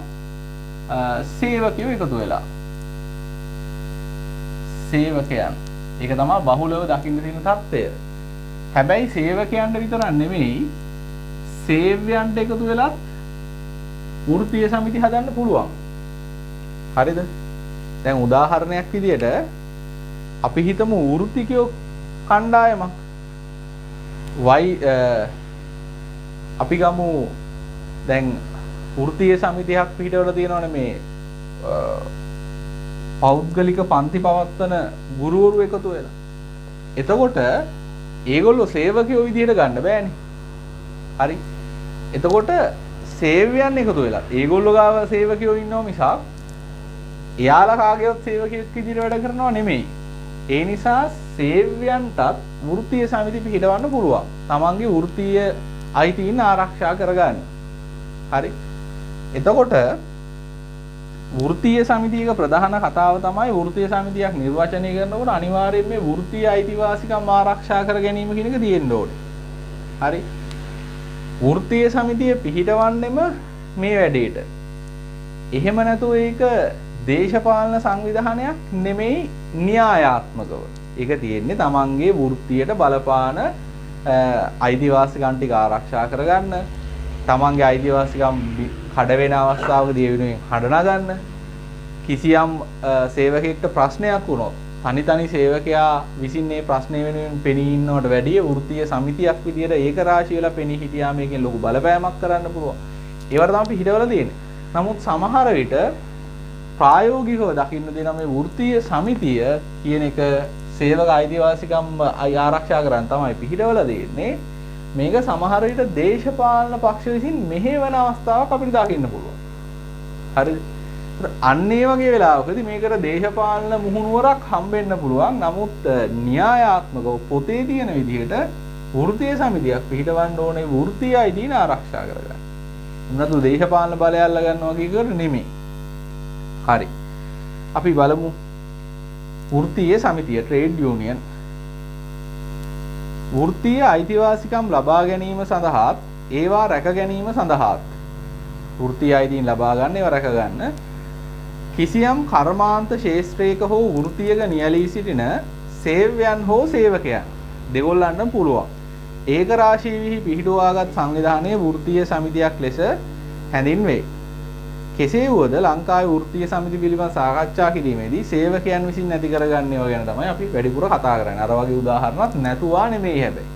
සේවකයෝ එකතු වෙලා. සේවකයන්. ඒක තමයි බහුලව දකින්න තියෙන தත්ත්වය. හැබැයි සේවකයන්ට විතරක් නෙමෙයි සේව්‍යයන්ට එකතු වෙලත් වෘත්තීය සමිති හදන්න පුළුවන්. හරිද? දැන් උදාහරණයක් විදියට අපි හිතමු වෘත්තිකයෝ කණ්ඩායමක්. අපි ගමු දැන් වෘත්තීය සමිතියක් පිහිටවලා තියෙනවනේ මේ පෞද්ගලික පන්ති පවත්වන ගුරුවරු එකතු වෙලා. එතකොට ඒගොල්ලෝ සේවකයෝ විදිහට ගන්න බෑනේ. හරි. එතකොට සේවයන් එකතු වෙලා ඒගොල්ලෝ ගාව සේවකයෝ ඉන්නවා මිසක් එයාලා කාගේවත් සේවකයෙක් විදිහට වැඩ කරනව නෙමෙයි. ඒ නිසා සේවයන්ටත් වෘත්තීය සමිති පිහිටවන්න පුළුවන්. තමන්ගේ වෘත්තීය අයිතීන් ආරක්ෂා කරගන්න. හරි. එතකොට වෘත්තීය සමිතියක ප්‍රධාන කතාව තමයි වෘත්තීය සමිතියක් නිර්වචනය කරනකොට අනිවාර්යයෙන් මේ වෘත්තීය අයිතිවාසිකම් ආරක්ෂා කර ගැනීම කියන එක තියෙන්න ඕනේ. හරි. වෘත්තීය සමිතිය පිහිටවන්නෙම මේ වැඩේට. එහෙම නැතුව ඒක දේශපාලන සංවිධානයක් නෙමෙයි න්‍යායාත්මකව. ඒක තියෙන්නේ තමන්ගේ වෘත්තියට බලපාන අයිතිවාසිකම් ටික ආරක්ෂා කරගන්න. තමන්ගේ අයිතිවාසිකම් කඩ වෙන අවස්ථාවකදී ඒ වෙනුවෙන් හඬ නගන්න. කිසියම් සේවකයෙක්ට ප්‍රශ්නයක් වුණොත් තනි සේවකයා විසින් මේ ප්‍රශ්නේ වෙනුවෙන් පෙනී ඉන්නවට වැඩිය වෘත්තීය සමිතියක් විදියට ඒක රාශි වෙලා පෙනී හිටියාම මේකෙන් ලොකු බලපෑමක් කරන්න පුළුවන්. ඒවට තමයි අපි හිතවල තියෙන්නේ. නමුත් සමහර විට ප්‍රායෝගිකව දකින්න දෙන මේ වෘත්තීය සමිතිය කියන එක සේවක අයිතිවාසිකම් ආරක්ෂා කරන්න තමයි පිළිහිටවල දෙන්නේ. මේක සමහර විට දේශපාලන පක්ෂ විසින් මෙහෙවන අවස්ථාවක් අපිට දකින්න පුළුවන්. හරිද? අන්න ඒ වගේ වෙලාවකදී මේකට දේශපාලන මුහුණුවරක් හම්බෙන්න පුළුවන්. නමුත් න්‍යායාත්මකව පොතේ තියෙන විදිහට වෘත්තීය සමිතියක් පිළිහිටවන්න ඕනේ වෘත්තීය අයිතීන් ආරක්ෂා කරගන්න. නැතු දේශපාලන බලය අල්ල ගන්නවා කියකට නෙමෙයි. හරි. අපි බලමු වෘත්තීය සමිතිය ට්‍රේඩ් යූනියන් වෘත්තීය අයිතිවාසිකම් ලබා ගැනීම සඳහාත් ඒවා රැක ගැනීම සඳහාත් වෘත්තීය අයිතීන් ලබා ගන්න ඒවා රැක ගන්න කිසියම් කර්මාන්ත ශේෂ්ත්‍රයක හෝ වෘත්තීයක නියැලී සිටින සේවයන් හෝ සේවකයන් දෙගොල්ලන්ට පුළුවන්. ඒක රාශීවිහි පිහිටුවාගත් සංවිධානයේ වෘත්තීය සමිතියක් ලෙස හැඳින්වේ. කෙසේ වුවද ලංකාවේ වෘත්තීය සමිති පිළිබඳ සාකච්ඡා කිරීමේදී සේවකයන් විසින් නැති කරගන්නේව ගැන තමයි අපි වැඩිපුර කතා කරන්නේ. අර වගේ උදාහරණත් නැතුවා නෙමෙයි හැබැයි.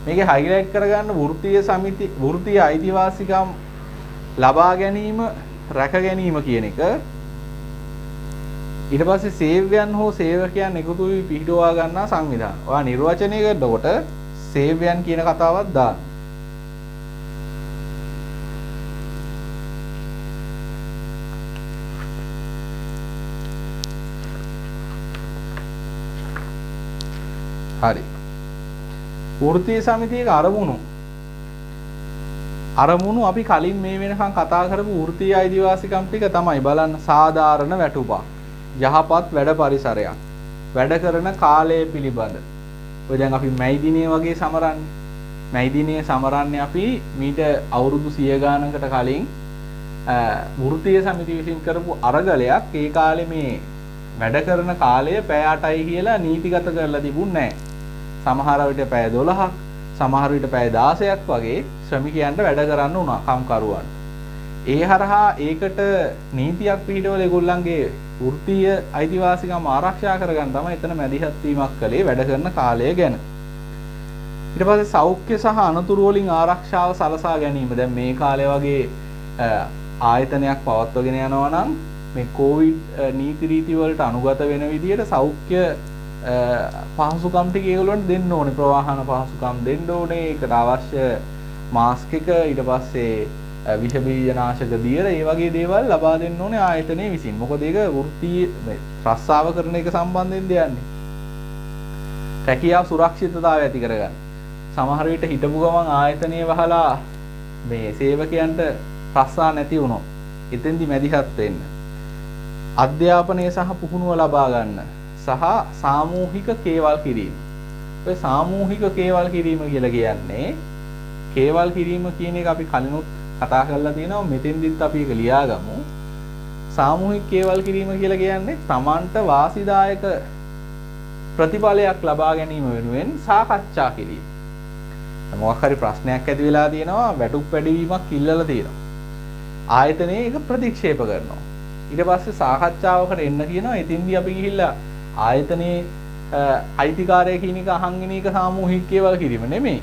මේකේ හයිලයිට් කරගන්න වෘත්තීය සමිති වෘත්තීය අයිතිවාසිකම් ලබා ගැනීම රැක ගැනීම කියන එක. ඊට පස්සේ සේව්‍යයන් හෝ සේවකයන් එකතු වී පිහිටුවා ගන්නා සංවිධාන. ඔයා නිර්වචනය කරනකොට සේව්‍යයන් කියන කතාවක් දාන්න. හරි. වෘත්තීය සමිතියක අරමුණු අපි කලින් මේ වෙනකන් කතා කරපු වෘත්තීය අයිතිවාසිකම් ටික තමයි බලන්න. සාධාරණ වැටුපක්, යහපත් වැඩ පරිසරයක්, වැඩ කරන කාලය පිළිබඳ. ඔය දැන් අපි මැයි දිනේ වගේ සමරන්නේ. මැයි දිනේ සමරන්නේ අපි මීට අවුරුදු 100 ගානකට කලින් වෘත්තීය සමිතිය විසින් කරපු අරගලයක්. ඒ කාලේ මේ වැඩ කරන කාලය පැය 8යි කියලා නීතිගත කරලා තිබුණේ නැහැ. සමහර විට පැය 12ක්, සමහර විට පැය 16ක් වගේ ශ්‍රමිකයන්ට වැඩ කරන්න උනා කම්කරුවන්ට. ඒ හරහා ඒකට නීතියක් පිළිවෙල ඒගොල්ලන්ගේ වෘත්තීය අයිතිවාසිකම් ආරක්ෂා කරගන්න තමයි එතන මැදිහත් වීමක් කළේ වැඩ කරන කාලය ගැන. ඊට පස්සේ සෞඛ්‍ය සහ අනතුරු වලින් ආරක්ෂාව සලසා ගැනීම. දැන් මේ කාලේ වගේ ආයතනයක් පවත්වගෙන යනවා නම් මේ කොවිඩ් නීති රීති වලට අනුගත වෙන විදිහට සෞඛ්‍ය පහසුකම් ටික ඒගොල්ලන්ට දෙන්න ඕනේ. ප්‍රවාහන පහසුකම් දෙන්න ඕනේ. ඒකට අවශ්‍ය මාස්ක් එක, ඊට පස්සේ විෂ බීජනාශක දියර, ඒ වගේ දේවල් ලබා දෙන්න ඕනේ ආයතනයේ විසින්. මොකද ඒක වෘත්තීය රස්සාව කරන එක සම්බන්ධයෙන් දෙන්නේ. රැකියාව සුරක්ෂිතතාවය ඇති කරගන්න. සමහර විට හිටපු ගමන් ආයතනයේ වහලා මේ සේවකයන්ට රස්සා නැති වුණොත් එතෙන්දි මැදිහත් වෙන්න. අධ්‍යාපනය සහ පුහුණුව ලබා ගන්න සහ සාමූහික කේවල් කිරීම. ඔය සාමූහික කේවල් කිරීම කියලා කියන්නේ කේවල් කිරීම කියන එක අපි කලිනුත් කතා කරලා තියෙනවා. මෙතෙන්දිත් අපි ඒක ලියාගමු. සාමූහික කේවල් කිරීම කියලා කියන්නේ Tamanට වාසිදායක ප්‍රතිඵලයක් ලබා ගැනීම වෙනුවෙන් සාකච්ඡා කිරීම. මොකක් හරි ප්‍රශ්නයක් ඇති වෙලා තියෙනවා, වැටුප් වැඩිවීමක් ඉල්ලලා තියෙනවා. ආයතනයේ ඒක ප්‍රතික්ෂේප කරනවා. ඊට පස්සේ සාකච්ඡාවකට එන්න කියනවා. ඉතින්දී අපි ගිහිල්ලා ආයතනයේ අයිතිකාරය කියන එක අහන් ඉන එක සාමූහික කේවල් කිරීම නෙමෙයි.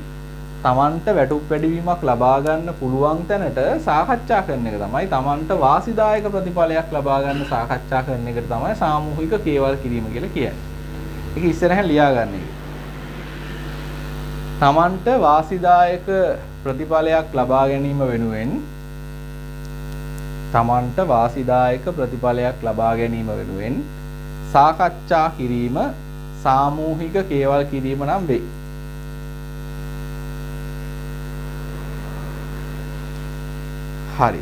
Tamanට වැටුප් වැඩිවීමක් ලබා ගන්න පුළුවන් තැනට සාකච්ඡා කරන එක තමයි Tamanට වාසිදායක ප්‍රතිඵලයක් ලබා ගන්න සාකච්ඡා කරන එකට තමයි සාමූහික කේවල් කිරීම කියලා කියන්නේ. ඒක ඉස්සරහින් ලියාගන්න එක. Tamanට වාසිදායක ප්‍රතිඵලයක් ලබා ගැනීම වෙනුවෙන් සාකච්ඡා කිරීම සාමූහික කේවල් කිරීම නම් වෙයි. හරි.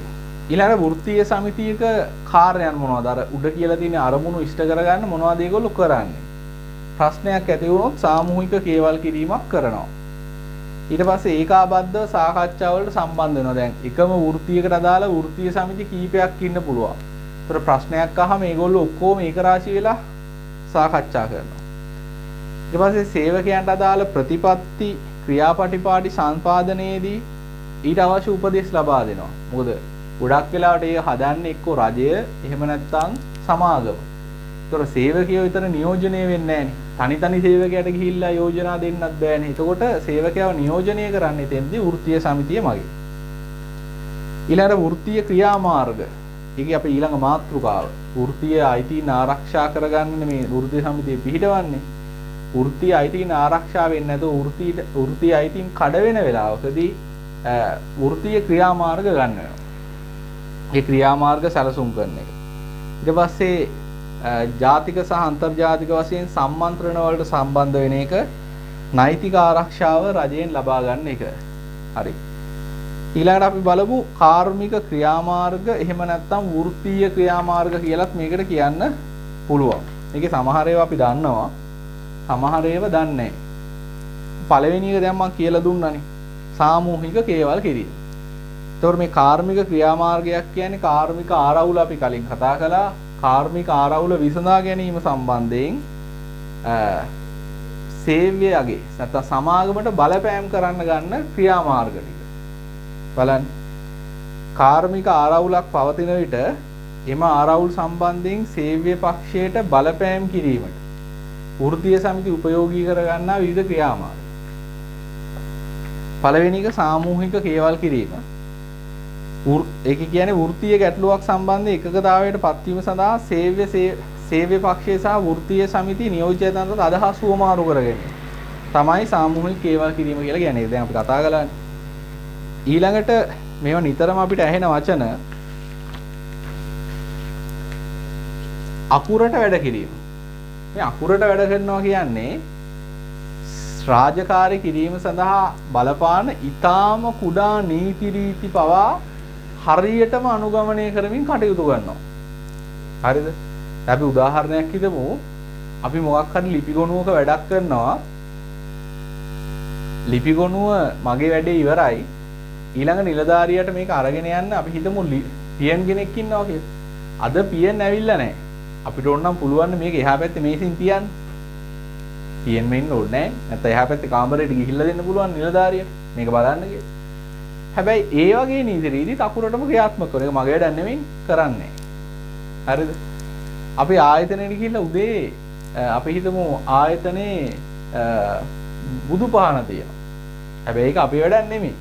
ඊළඟ වෘත්තීය සමිතියක කාර්යයන් මොනවද? අර උඩ කියලා තියෙන අරමුණු ඉෂ්ට කරගන්න මොනවද ඒගොල්ලෝ කරන්නේ? ප්‍රශ්නයක් ඇති වුණොත් සාමූහික කේවල් කිරීමක් කරනවා. ඊට පස්සේ ඒකාබද්ධව සාකච්ඡා වලට සම්බන්ධ වෙනවා. දැන් එකම වෘත්තියකට අදාළ වෘත්තීය සමිති කීපයක් ඉන්න පුළුවන්. ඒතර ප්‍රශ්නයක් අහම මේගොල්ලෝ ඔක්කොම ඒක රාශි වෙලා සාකච්ඡා කරනවා. ඊට පස්සේ සේවකයන්ට අදාළ ප්‍රතිපත්ති ක්‍රියාපටිපාටි සම්පාදනයේදී ඊට අවශ්‍ය උපදෙස් ලබා දෙනවා. මොකද ගොඩක් වෙලාවට ඒක හදන්නේ එක්ක රජය, එහෙම නැත්නම් සමාගම. ඒතර සේවකයෝ විතර නියෝජනය වෙන්නේ නැහැ. තනි සේවකයාට ගිහිල්ලා යෝජනා දෙන්නත් බෑනේ. එතකොට සේවකයව නියෝජනය කරන්නේ තෙන්දී වෘත්තීය සමිතිය මගින්. ඊළඟ වෘත්තීය ක්‍රියාමාර්ග. ඒකේ අපේ ඊළඟ මාතෘකාව. වෘත්තීය අයිතීන් ආරක්ෂා කරගන්න මේ වෘත්තීය සමිතිය පිහිටවන්නේ. වෘත්තීය අයිතීන් ආරක්ෂා වෙන්නේ නැතුව වෘත්තීය අයිතීන් කඩ වෙන වෙලාවකදී වෘත්තීය ක්‍රියාමාර්ග ගන්න වෙනවා. ඒ ක්‍රියාමාර්ග සැලසුම් කරන එක. ඊට පස්සේ ජාතික සහ අන්තර්ජාතික වශයෙන් සම්මන්ත්‍රණ වලට සම්බන්ධ වෙන එක, නෛතික ආරක්ෂාව රජයෙන් ලබා ගන්න එක. හරි. ඊළඟට අපි බලමු කාර්මික ක්‍රියාමාර්ග, එහෙම නැත්නම් වෘත්තීය ක්‍රියාමාර්ග කියලත් මේකට කියන්න පුළුවන්. මේකේ සමහර ඒවා අපි දන්නවා, සමහර ඒවා දන්නේ නැහැ. පළවෙනි එක දැන් මම කියලා දුන්නානේ. සාමූහික කේවල් කිරීම. එතකොට මේ කාර්මික ක්‍රියාමාර්ගයක් කියන්නේ කාර්මික ආරවුල අපි කලින් කතා කළා. කාර්මික ආරවුල විසඳා ගැනීම සම්බන්ධයෙන් සේව්‍යයගේ නැත්නම් සමාගමට බලපෑම් කරන්න ගන්න ක්‍රියාමාර්ග ටික. බලන්න. කාර්මික ආරවුලක් පවතින විට එම ආරවුල් සම්බන්ධයෙන් සේව්‍ය පක්ෂයට බලපෑම් කිරීමට වෘත්තීය සමිති උපයෝගී කර ගන්නා විවිධ ක්‍රියාමාර්ග. පළවෙනි එක සාමූහික කේවල් කිරීම. ඒක කියන්නේ වෘත්තීය ගැටලුවක් සම්බන්ධ එකකතාවයට පත්වීම සඳහා සේව්‍ය පක්ෂය සහ වෘත්තීය සමිති නියෝජිතයන්ට අදහස් වුවමාරු කරගෙන තමයි සාමූහික කේවල් කිරීම කියලා කියන්නේ. දැන් අපි කතා කළානේ. ඊළඟට මේවා නිතරම අපිට ඇහෙන වචන අකුරට වැඩ කිරීම. මේ අකුරට වැඩ කරනවා කියන්නේ රාජකාරී කිරීම සඳහා බලපාන ඊටාම කුඩා නීති රීති පවා හරියටම අනුගමනය කරමින් කටයුතු කරනවා. හරිද? අපි උදාහරණයක් හිතමු. අපි මොකක් හරි ලිපි ගොනුවක වැඩක් කරනවා. ලිපි ගොනුව මගේ වැඩේ ඉවරයි. ඊළඟ නිලධාරියාට මේක අරගෙන යන්න අපි හිතමු PM කෙනෙක් ඉන්නවා කියලා. අද PM ඇවිල්ලා නැහැ. අපිට ඕනනම් පුළුවන් මේක එහා පැත්තේ මේසින් තියන්න. PM ඉන්න ඕනේ නැහැ. නැත්නම් එහා පැත්තේ කාමරේට ගිහිල්ලා දෙන්න පුළුවන් නිලධාරියට. මේක බලන්න කියලා. හැබැයි ඒ වගේ නීති රීති අකුරටම ක්‍රියාත්මක කරන එක මගේ වැඩක් නෙමෙයි කරන්නේ. හරිද? අපි ආයතනයට ගිහිල්ලා උදේ අපි හිතමු ආයතනයේ බුදු පහන තියෙනවා. හැබැයි ඒක අපේ වැඩක් නෙමෙයි.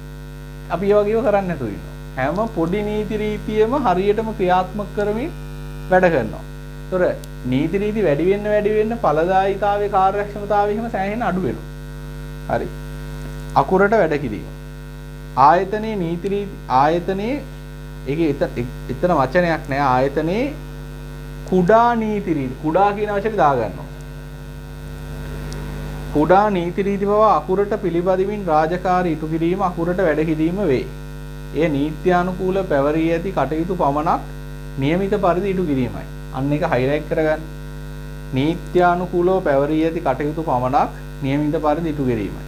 අපි ඒ වගේව කරන්නේ නැතුව ඉන්නවා. හැම පොඩි නීති රීතියෙම හරියටම ක්‍රියාත්මක කරමින් වැඩ කරනවා. ඒතොර නීති රීති වැඩි වෙන්න ඵලදායීතාවයේ කාර්යක්ෂමතාවය එහෙම සෑහෙන අඩු වෙනවා. හරි. අකුරට වැඩ කිරීම. ආයතනයේ නීති රීති ආයතනයේ ඒකේ එතන වචනයක් නෑ. ආයතනයේ කුඩා නීති රීති කුඩා කියන වචනේ දාගන්නවා. කුඩා නීති රීති බව අකුරට පිළිපදිමින් රාජකාරී ඉටු කිරීම අකුරට වැඩ කිරීම වේ. එය නීත්‍යානුකූල පැවරී ඇති කටයුතු පමණක් નિયમિત පරිදි ඉටු කිරීමයි. අන්න එක හයිලයිට් කරගන්න. නීත්‍යානුකූලව පැවරී ඇති කටයුතු පමණක් નિયમિત පරිදි ඉටු කිරීමයි.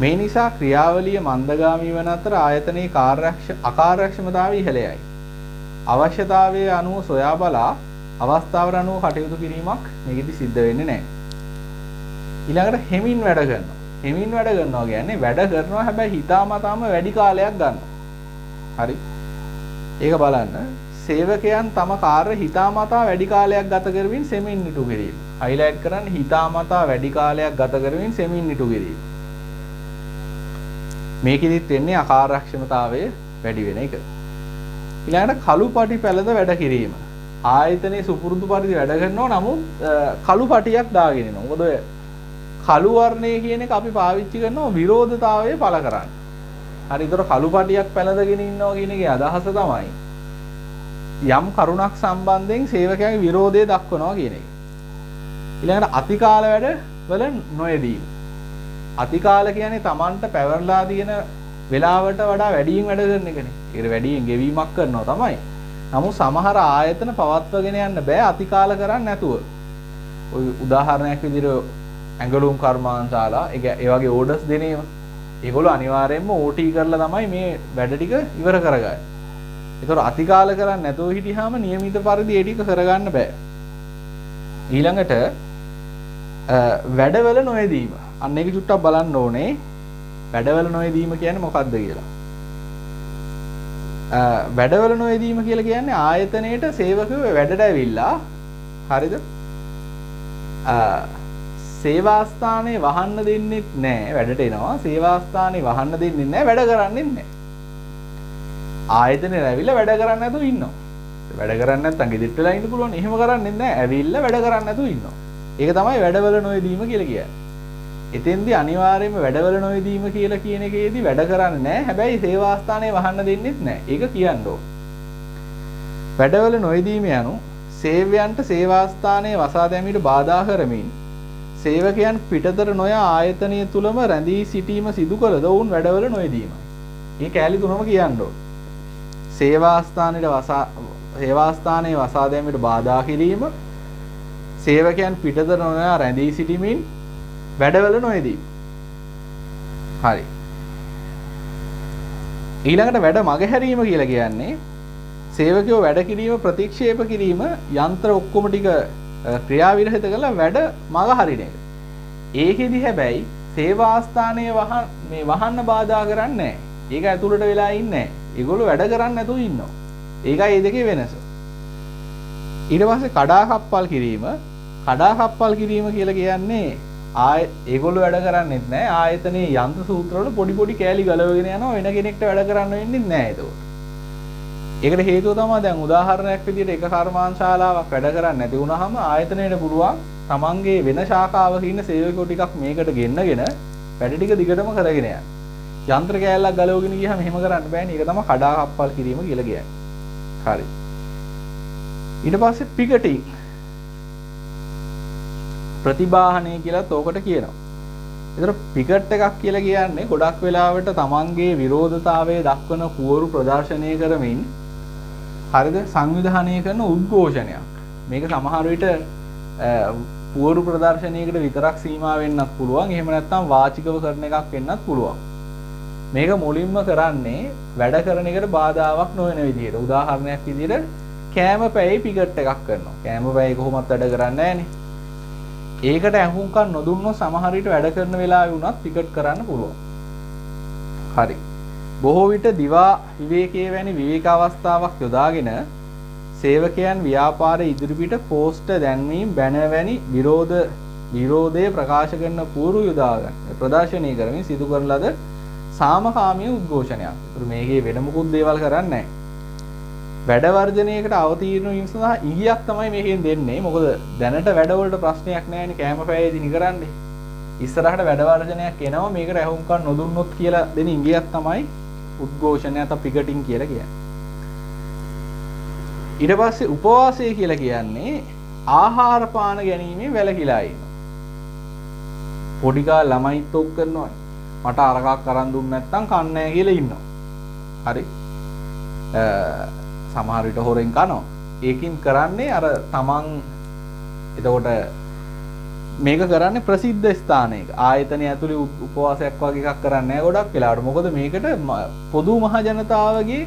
මේ නිසා ක්‍රියාවලිය මන්දගාමී වන අතර ආයතනයේ අකාර්යක්ෂමතාවය ඉහළයයි. අවශ්‍යතාවයේ අනුව සොයා බලා අවස්ථාවට අනුව කටයුතු කිරීමක් මේකෙදි සිද්ධ වෙන්නේ නැහැ. ඊළඟට හෙමින් වැඩ කරනවා. හෙමින් වැඩ කරනවා කියන්නේ වැඩ කරනවා හැබැයි හිතාමතාම වැඩි කාලයක් ගන්නවා. හරි. ඒක බලන්න. සේවකයන් තම කාර්ය හිතාමතා වැඩි කාලයක් ගත කරමින් සෙමින් ඉටු කිරීම. හයිලයිට් කරන්න හිතාමතා වැඩි කාලයක් ගත කරමින් සෙමින් ඉටු කිරීම. මේකෙදිත් වෙන්නේ අකාර්යක්ෂමතාවය වැඩි වෙන එක. ඊළඟට කළු පටි පැලද වැඩ කිරීම. ආයතනයේ සුපුරුදු පරිදි වැඩ කරනවා නමුත් කළු පටියක් දාගෙන ඉනවා. මොකද ඔය කළු වර්ණය කියන එක අපි පාවිච්චි කරනවා විරෝධතාවය පළ කරන්න. හරි. ඒතර කළු පටියක් පැලඳගෙන ඉන්නවා කියන එකේ අදහස තමයි යම් කරුණක් සම්බන්ධයෙන් සේවකයාගේ විරෝධය දක්වනවා කියන එක. ඊළඟට අතිකාල වැඩ වල නොයදීම. අතිකාල කියන්නේ Tamanට පැවරලා තියෙන වෙලාවට වඩා වැඩියෙන් වැඩ කරන එකනේ. ඒකට වැඩියෙන් ගෙවීමක් කරනවා තමයි. නමුත් සමහර ආයතන පවත්වගෙන යන්න බෑ අතිකාල කරන්නේ නැතුව. ඔය උදාහරණයක් විදිහට ඇඟලුම් කර්මාන්තශාලා ඒ වගේ ඕඩර්ස් දෙන ඒවා. ඒගොල්ලෝ අනිවාර්යයෙන්ම OT කරලා තමයි මේ වැඩ ටික ඉවර කරගන්නේ. ඒතකොට අතිකාල කරන්නේ නැතුව හිටියාම નિયમિત පරිදි ඒ ටික කරගන්න බෑ. ඊළඟට වැඩවල නොයදීම. අන්න ඒක චුට්ටක් බලන්න ඕනේ. වැඩවල නොයදීම කියන්නේ මොකක්ද කියලා. වැඩවල නොයදීම කියලා කියන්නේ ආයතනයේට සේවකයෝ වැඩට ඇවිල්ලා හරිද? සේවාස්ථානේ වහන්න දෙන්නෙත් නැහැ. වැඩට එනවා. සේවාස්ථානේ වහන්න දෙන්නෙත් නැහැ. වැඩ කරන්නෙත් නැහැ. ආයතනේ ඇවිල්ලා වැඩ කරන්නේ නැතුව ඉන්නවා. වැඩ කරන්නේ නැත්නම් ගෙදරට වෙලා ඉන්න පුළුවන්. එහෙම කරන්නේ නැහැ. ඇවිල්ලා වැඩ කරන්නේ නැතුව ඉන්නවා. ඒක තමයි වැඩවල නොයදීම කියලා කියන්නේ. එතෙන්දී අනිවාර්යයෙන්ම වැඩවල නොයදීම කියලා කියන එකේදී වැඩ කරන්නේ නැහැ. හැබැයි සේවාස්ථානේ වහන්න දෙන්නෙත් නැහැ. ඒක කියන්න ඕන. වැඩවල නොයදීම යනු සේවයන්ට සේවාස්ථානයේ වසා දැමීමට බාධා කරමින් සේවකයන් පිටතර නොයා ආයතනය තුලම රැඳී සිටීම සිදු කළද ඔවුන් වැඩවල නොයදීමයි. මේ කෑලි තුනම කියන්න ඕන. සේවාස්ථානයේ වසා දැමීමට බාධා කිරීම, සේවකයන් පිටතර නොයා රැඳී සිටීමෙන් වැඩවල නොයදීම. හරි. ඊළඟට වැඩ මගහැරීම කියලා කියන්නේ සේවකයෝ වැඩ කිරීම ප්‍රතික්ෂේප කිරීම යන්ත්‍ර ඔක්කොම ටික ක්‍රියාවිරහිත කරලා වැඩ මග හරින එක. ඒකෙදි හැබැයි සේවාස්ථානයේ වහන්න බාධා කරන්නේ නැහැ. ඒක ඇතුළට වෙලා ඉන්නේ නැහැ. ඒගොල්ලෝ වැඩ කරන්නේ නැතුව ඉන්නවා. ඒකයි මේ දෙකේ වෙනස. ඊට පස්සේ කඩාකප්පල් කිරීම කියලා කියන්නේ ඒගොල්ලෝ වැඩ කරන්නේත් නැහැ. ආයතනයේ යන්ත්‍ර සූත්‍රවල පොඩි පොඩි කෑලි ගලවගෙන යනවා. වෙන කෙනෙක්ට වැඩ කරන්න වෙන්නේ නැහැ ඒතකොට. ඒකට හේතුව තමයි දැන් උදාහරණයක් විදිහට එක කර්මාන්තශාලාවක් වැඩ කරන්නේ නැති වුනහම ආයතනයට පුළුවන් තමන්ගේ වෙන ශාඛාවක ඉන්න සේවකයෝ ටිකක් මේකට ගෙන්නගෙන වැඩ ටික දිගටම කරගෙන යන්න. යන්ත්‍ර කෑල්ලක් ගලවගෙන ගියහම එහෙම කරන්න බෑනේ. ඒක තමයි කඩාකප්පල් කිරීම කියලා කියන්නේ. හරි. ඊට පස්සේ පිකටිං ප්‍රතිබාහනය කියලාත් ඕකට කියනවා. ඒතර පිකට් එකක් කියලා කියන්නේ ගොඩක් වෙලාවට තමන්ගේ විරෝධතාවය දක්වන පුවරු ප්‍රදර්ශනය කරමින් හරිද සංවිධානය කරන උද්ඝෝෂණයක්. මේක සමහර විට පුවරු ප්‍රදර්ශනයකට විතරක් සීමා වෙන්නත් පුළුවන්. එහෙම නැත්නම් වාචිකව කරන එකක් වෙන්නත් පුළුවන්. මේක මුලින්ම කරන්නේ වැඩ කරන එකට බාධාවක් නොවන විදිහට. උදාහරණයක් විදිහට කෑම පැයේ පිකට් එකක් කරනවා. කෑම පැයේ කොහොමවත් වැඩ කරන්නේ නැහනේ. ඒකට ඇහුම්කන් නොදුන්නොත් සමහර විට වැඩ කරන වෙලාවෙ වුණත් පිකට් කරන්න පුළුවන්. හරි. බොහෝ විට දිවා විවේකයේ වැනි විවේක අවස්ථාවක් යොදාගෙන සේවකයන් ව්‍යාපාරයේ ඉදිරිපිට පෝස්ටර් දැන්වීම බැනර් වැනි විරෝධය ප්‍රකාශ කරන පූර්ව යොදාගෙන ප්‍රදර්ශනය කරමින් සිදු කරන ලද සාමකාමී උද්ඝෝෂණයක්. ඒතර මේකේ වෙන මොකුත් දේවල් කරන්නේ නැහැ. වැඩ වර්ජනයකට අවතීර්ණ වීම සඳහා ඉඟියක් තමයි මේකෙන් දෙන්නේ. මොකද දැනට වැඩවලට ප්‍රශ්නයක් නැහැනේ කැම පැයේදී කරන්නේ. ඉස්සරහට වැඩ වර්ජනයක් එනවා මේකට ඇහුම්කන් නොදුන්නොත් කියලා දෙන ඉඟියක් තමයි උද්ඝෝෂණය අත පිකටින් කියලා කියන්නේ. ඊට පස්සේ උපවාසය කියලා කියන්නේ ආහාර පාන ගැනීමෙන් වැළකීලා ඉන්නවා. පොඩි කාලේ ළමයිත් ඔක් කරනවා. මට අරකක් අරන් දුන්න නැත්නම් කන්නේ නැහැ කියලා ඉන්නවා. හරි. සමහර විට හොරෙන් කනවා. ඒකින් කරන්නේ අර තමන් එතකොට මේක කරන්නේ ප්‍රසිද්ධ ස්ථානයක. ආයතනය ඇතුලේ උපවාසයක් වගේ එකක් කරන්නේ නැහැ ගොඩක් වෙලාවට. මොකද මේකට පොදු මහ ජනතාවගේ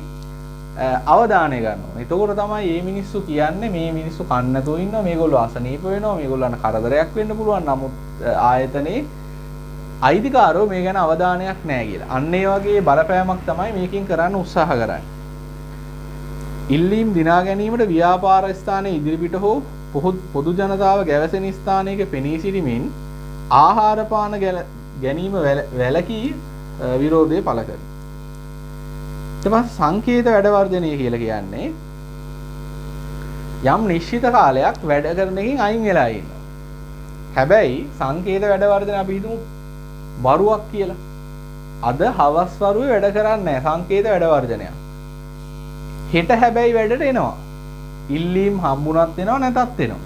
අවධානය ගන්නවා. එතකොට තමයි මේ මිනිස්සු කියන්නේ මේ මිනිස්සු කන්න නැතුව ඉන්නවා. මේගොල්ලෝ අසනීප වෙනවා. මේගොල්ලන්ට කරදරයක් වෙන්න පුළුවන්. නමුත් ආයතනයේ අයිතිකාරෝ මේ ගැන අවධානයක් නැහැ කියලා. අන්න ඒ වගේ බලපෑමක් තමයි මේකෙන් කරන්න උත්සාහ කරන්නේ. ඉල්ලීම් දිනා ගැනීමට ව්‍යාපාර ස්ථානයේ ඉදිරිපිට හෝ පොදු ජනතාව ගැවසෙන ස්ථානයක පෙනී සිටීමෙන් ආහාර පාන ගැනීම වැළකී විරෝධය පළ කරනවා. ඊට පස්සේ සංකේත වැඩ වර්ජනය කියලා කියන්නේ යම් නිශ්චිත කාලයක් වැඩ කරන එකකින් අයින් වෙලා ඉන්නවා. හැබැයි සංකේත වැඩ වර්ජන අපි හිතමු වරුවක් කියලා. අද හවස් වරුවේ වැඩ කරන්නේ නැහැ සංකේත වැඩ වර්ජනයක්. හෙට හැබැයි වැඩට එනවා. ඉල්ලීම් හම්බුණත් එනවා නැතත් එනවා.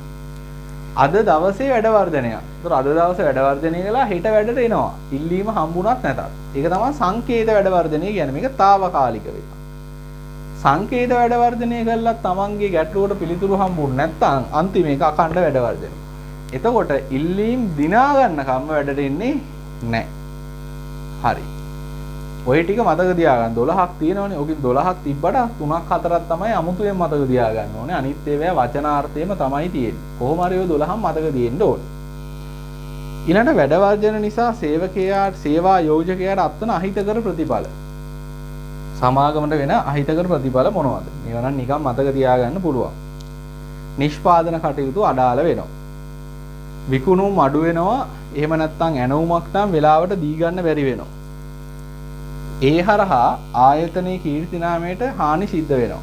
අද දවසේ වැඩ වර්ධනයක්. ඒතර අද දවසේ වැඩ වර්ධනය කළා හෙට වැඩට එනවා. ඉල්ලීම හම්බුණත් නැතත්. ඒක තමයි සංකේත වැඩ වර්ධනය කියන්නේ. මේක తాවකාලික වෙයි. සංකේත වැඩ වර්ධනය කළා තමන්ගේ ගැටලුවට පිළිතුරු හම්බුනේ නැත්නම් අන්තිම එක අඛණ්ඩ වැඩ වර්ධනය. එතකොට ඉල්ලීම් දිනා ගන්න කම්ම වැඩට එන්නේ නැහැ. හරි. ඔය ටික මතක තියාගන්න 12ක් තියෙනවනේ. ඔකින් 12ක් තිබ්බට 3ක් 4ක් තමයි අමුතුවෙන් මතක තියාගන්න ඕනේ. අනිත් ඒවා වචනාර්ථයම තමයි තියෙන්නේ. කොහොම හරි ඔය 12ක් මතක තියෙන්න ඕනේ. ඊළඟ වැඩ වර්ජන නිසා සේවකයාට සේවා යෝජකයාට අත්වන අහිතකර ප්‍රතිඵල. සමාගමට වෙන අහිතකර ප්‍රතිඵල මොනවද? මේවා නම් නිකන් මතක තියාගන්න පුළුවන්. නිෂ්පාදන කටයුතු අඩාල වෙනවා. විකුණුම් අඩු වෙනවා. එහෙම නැත්නම් ඇණවුමක් නම් වෙලාවට දී ගන්න බැරි වෙනවා. ඒ හරහා ආයතනයේ කීර්ති නාමයට හානි සිද්ධ වෙනවා.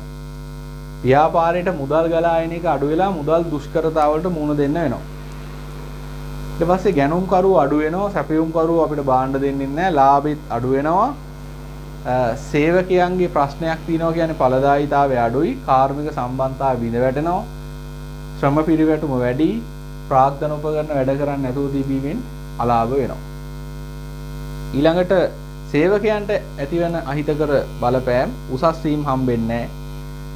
ව්‍යාපාරයට මුදල් ගලා එන එක අඩු වෙලා මුදල් දුෂ්කරතාවලට මුහුණ දෙන්න වෙනවා. ඊට පස්සේ ගැනුම්කරු අඩු වෙනවා, සැපයුම්කරු අපිට බාණ්ඩ දෙන්නේ නැහැ, ලාභෙත් අඩු වෙනවා. සේවකයන්ගේ ප්‍රශ්නයක් තියෙනවා කියන්නේ ඵලදායීතාවය අඩුයි, කාර්මික සම්බන්ධතාවය බිඳ වැටෙනවා, ශ්‍රම පිරිවැටුම වැඩි, ප්‍රාග්ධන උපකරණ වැඩ කරන්නේ නැතුව තිබීමෙන් අලාභ වෙනවා. ඊළඟට සේවකයන්ට ඇතිවන අහිතකර බලපෑම් උසස් වීම හම්බෙන්නේ නැහැ.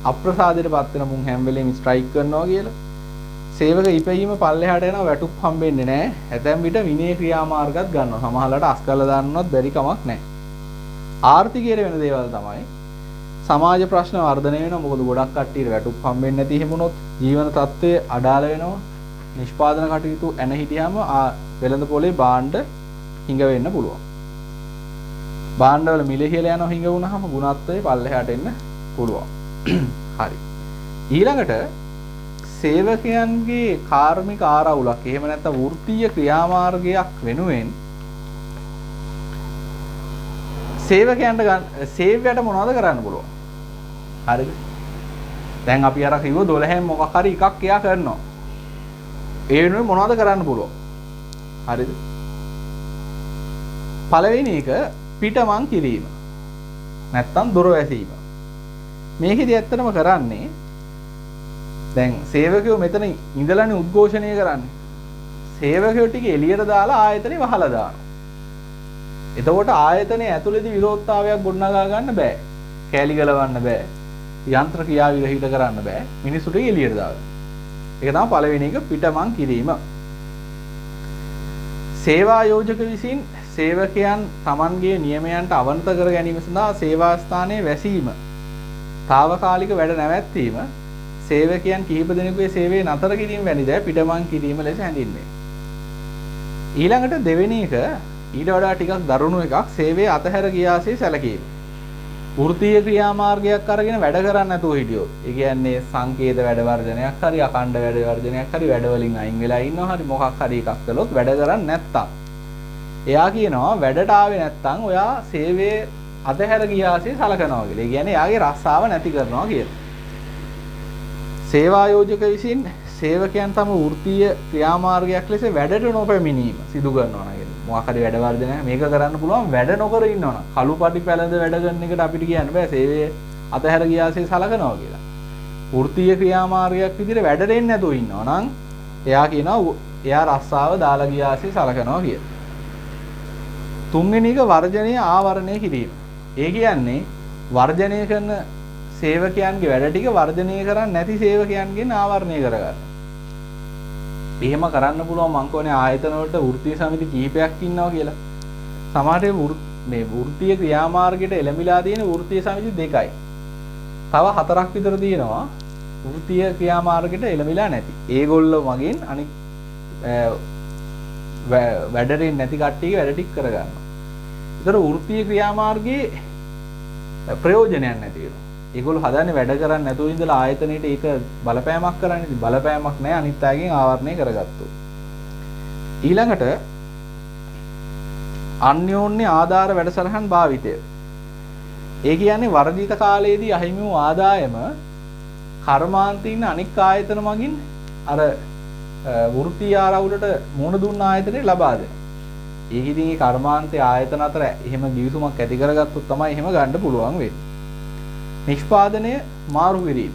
අප්‍රසාදයටපත් වෙන මුන් හැම වෙලෙම ස්ට්‍රයික් කරනවා කියලා. සේවක ඉපැයීම පල්ලෙහාට යනවා වැටුප් හම්බෙන්නේ නැහැ. ඇතැම් විට විනය ක්‍රියාමාර්ගත් ගන්නවා. සමහරවිට අස් කළා දාන්නවත් බැරි කමක් නැහැ. ආර්ථිකයේ වෙන දේවල් තමයි සමාජ ප්‍රශ්න වර්ධනය වෙනවා. මොකද ගොඩක් කට්ටියට වැටුප් හම්බෙන්නේ නැති හිමුනොත් ජීවන තත්ත්වය අඩාල වෙනවා. නිෂ්පාදන කටයුතු එන හිටියාම වෙළඳ පොලේ බාණ්ඩ හිඟ වෙන්න පුළුවන්. භාණ්ඩවල මිල ඉහළ යනවා හිඟ වුණාම ගුණාත්මයේ පල්ලෙහාට එන්න පුළුවන්. හරි. ඊළඟට සේවකයන්ගේ කාර්මික ආරවුලක් එහෙම නැත්නම් වෘත්තීය ක්‍රියාමාර්ගයක් වෙනුවෙන් සේවකයන්ට සේවයට මොනවද කරන්න පුළුවන්? හරිද? දැන් අපි අර කිව්ව 12න් මොකක් හරි එකක් එයා කරනවා. ඒ වෙනුවෙන් මොනවද කරන්න පුළුවන්? හරිද? පළවෙනි එක පිටමං කිරීම. නැත්තම් දොර වැසීම. මේකෙදි ඇත්තටම කරන්නේ දැන් සේවකයෝ මෙතන ඉඳලානේ උද්ඝෝෂණය කරන්නේ. සේවකයෝ ටික එළියට දාලා ආයතනේ වහලා දානවා. එතකොට ආයතනයේ ඇතුළේදී විරෝධතාවයක් ගොඩනගා ගන්න බෑ. කෑලි ගලවන්න බෑ. යන්ත්‍ර ක්‍රියා විරහිත කරන්න බෑ. මිනිස්සුට එළියට දාගන්න. ඒක තමයි පළවෙනි එක පිටමං කිරීම. සේවා යෝජක විසින් සේවකයන් Tamanගේ නියමයන්ට අවනත කර ගැනීම සඳහා සේවා ස්ථානයේ වැසීම, తాවකාලික වැඩ නැවැත්වීම, සේවකයන් කිහිප දෙනෙකුගේ සේවය නතර කිරීම වැනි දෑ පිටමං කිරීම ලෙස හැඳින්වේ. ඊළඟට දෙවෙනි එක ඊට වඩා ටිකක් දරුණු එකක් සේවයේ අතහැර ගියාසේ සැලකීම. වෘත්තීය ක්‍රියාමාර්ගයක් අරගෙන වැඩ කරන්නේ නැතුව හිටියොත්. ඒ කියන්නේ සංකේත වැඩ වර්ජනයක් හරි අඛණ්ඩ වැඩ වර්ජනයක් හරි වැඩ වලින් අයින් වෙලා ඉන්නවා හරි මොකක් හරි එකක් කළොත් වැඩ කරන්නේ නැත්තම්. එයා කියනවා වැඩට ආවේ නැත්තම් ඔයා සේවයේ අතහැර ගියාසේ සලකනවා කියලා. ඒ කියන්නේ එයාගේ රස්සාව නැති කරනවා කියලා. සේවා යෝජක විසින් සේවකයන් තම වෘත්තීය ක්‍රියාමාර්ගයක් ලෙස වැඩට නොපැමිණීම සිදු කරනවා නේද? මොකක් හරි වැඩ වර්ධනයක් මේක කරන්න පුළුවන් වැඩ නොකර ඉන්නවනම් කළු පටි පැලඳ වැඩ කරන එකට අපිට කියන්න බෑ සේවය අතහැර ගියාසේ සලකනවා කියලා. වෘත්තීය ක්‍රියාමාර්ගයක් විදිහට වැඩට එන්නේ නැතුව ඉන්නවනම් එයා කියනවා එයා රස්සාව දාලා ගියාසේ සලකනවා කියලා. තුන්වෙනි එක වර්ජනීය ආවරණය කිරීම. ඒ කියන්නේ වර්ජනය කරන සේවකයන්ගේ වැඩ ටික වර්ජනය කරන්නේ නැති සේවකයන්ගෙන් ආවරණය කරගන්න. එහෙම කරන්න පුළුවන් මං කියන්නේ ආයතන වලට වෘත්තීය සමිති කිහිපයක් ඉන්නවා කියලා. සමහර මේ වෘත්තීය ක්‍රියාමාර්ගයට එළඹිලා තියෙන වෘත්තීය සමිති දෙකයි. තව 4ක් විතර තියෙනවා වෘත්තීය ක්‍රියාමාර්ගයට එළඹිලා නැති. ඒගොල්ලෝ මගින් අනිත් වැඩරින් නැති කට්ටියගේ වැඩ ටික කරගන්නවා. ඒතර වෘත්තීය ක්‍රියාමාර්ගයේ ප්‍රයෝජනයක් නැති වෙනවා. ඒගොල්ලෝ හදන්නේ වැඩ කරන්නේ නැතුව ඉඳලා ආයතනයේට ඒක බලපෑමක් කරන්නේ. ඉතින් බලපෑමක් නැහැ අනිත් අයගෙන් ආවරණය කරගත්තොත්. ඊළඟට අන්‍යෝන්‍ය ආධාර වැඩසටහන් භාවිතය. ඒ කියන්නේ වර්ධිත කාලයේදී අහිමි වූ ආදායම කර්මාන්තීන අනික් ආයතන මගින් අර වෘත්තීය ආරවුලට මුහුණ දුන්න ආයතනේ ලබා දෙනවා. ඒක ඉතින් මේ කර්මාන්තයේ ආයතන අතර එහෙම ගිවිසුමක් ඇති කරගත්තොත් තමයි එහෙම ගන්න පුළුවන් වෙන්නේ. නිෂ්පාදනය මාරු කිරීම.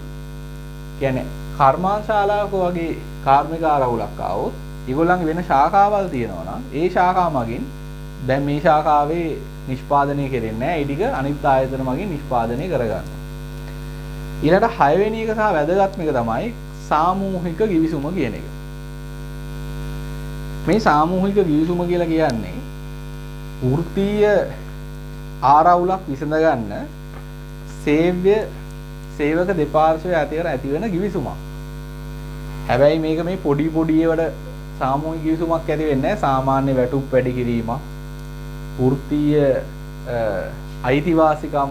කියන්නේ කර්මාන්තශාලාවක වගේ කාර්මික ආරවුලක් ආවොත් ඒගොල්ලන්ගේ වෙන ශාඛාවල් තියෙනවා නම් ඒ ශාඛා මගින් දැන් මේ ශාඛාවේ නිෂ්පාදනය කෙරෙන්නේ නැහැ. ඒ ටික අනිත් ආයතන මගින් නිෂ්පාදනය කරගන්නවා. ඊළඟට 6 වෙනි එක සහ වැදගත්ම එක තමයි සාමූහික ගිවිසුම කියන එක. මේ සාමූහික ගිවිසුම කියලා කියන්නේ වෘත්තීය ආරවුලක් විසඳ ගන්න සේවක දෙපාර්ශ්වය අතර ඇති වෙන ගිවිසුමක්. හැබැයි මේක මේ පොඩි ඒවට සාමූහික ගිවිසුමක් ඇති වෙන්නේ නැහැ. සාමාන්‍ය වැටුප් වැඩි කිරීමක්, වෘත්තීය අයිතිවාසිකම්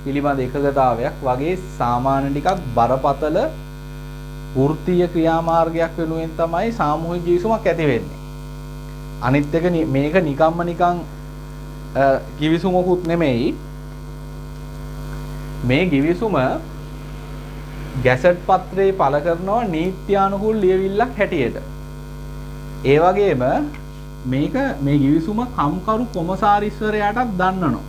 පිළිබඳ එකගතාවයක් වගේ සාමාන්‍ය ටිකක් බරපතල වෘත්තීය ක්‍රියාමාර්ගයක් වෙනුවෙන් තමයි සාමූහික ගිවිසුමක් ඇති වෙන්නේ. අනිත් එක මේක නිකන් ගිවිසුමකුත් නෙමෙයි. මේ ගිවිසුම ගැසට් පත්‍රයේ පළ කරනවා නීත්‍යානුකූල ලියවිල්ලක් හැටියට. ඒ වගේම මේක මේ ගිවිසුම කම්කරු කොමසාරිස්වරයාටත් දන්නනවා.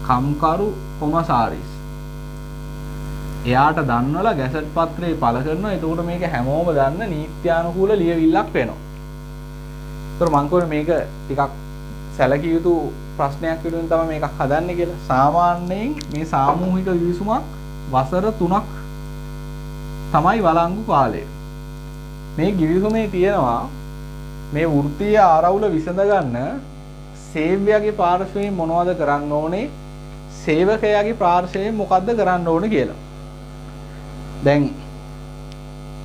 කම්කරු කොමසාරිස්. එයාට දන්වලා ගැසට් පත්‍රයේ පළ කරනවා. එතකොට මේක හැමෝම දන්න නීත්‍යානුකූල ලියවිල්ලක් වෙනවා. ඒතර මං කියන්නේ මේක ටිකක් සැලකිය යුතු ප්‍රශ්නයක් විදිහින් තමයි මේක හදන්නේ කියලා. සාමාන්‍යයෙන් මේ සාමූහික ගිවිසුමක් වසර 3ක් තමයි වළංගු කාලය. මේ ගිවිසුමේ තියෙනවා මේ වෘත්තීය ආරවුල විසඳ ගන්න සේවකයාගේ පාර්ශ්වයෙන් මොනවද කරන්න ඕනේ, සේවකයාගේ පාර්ශ්වයෙන් මොකද්ද කරන්න ඕනේ කියලා. දැන්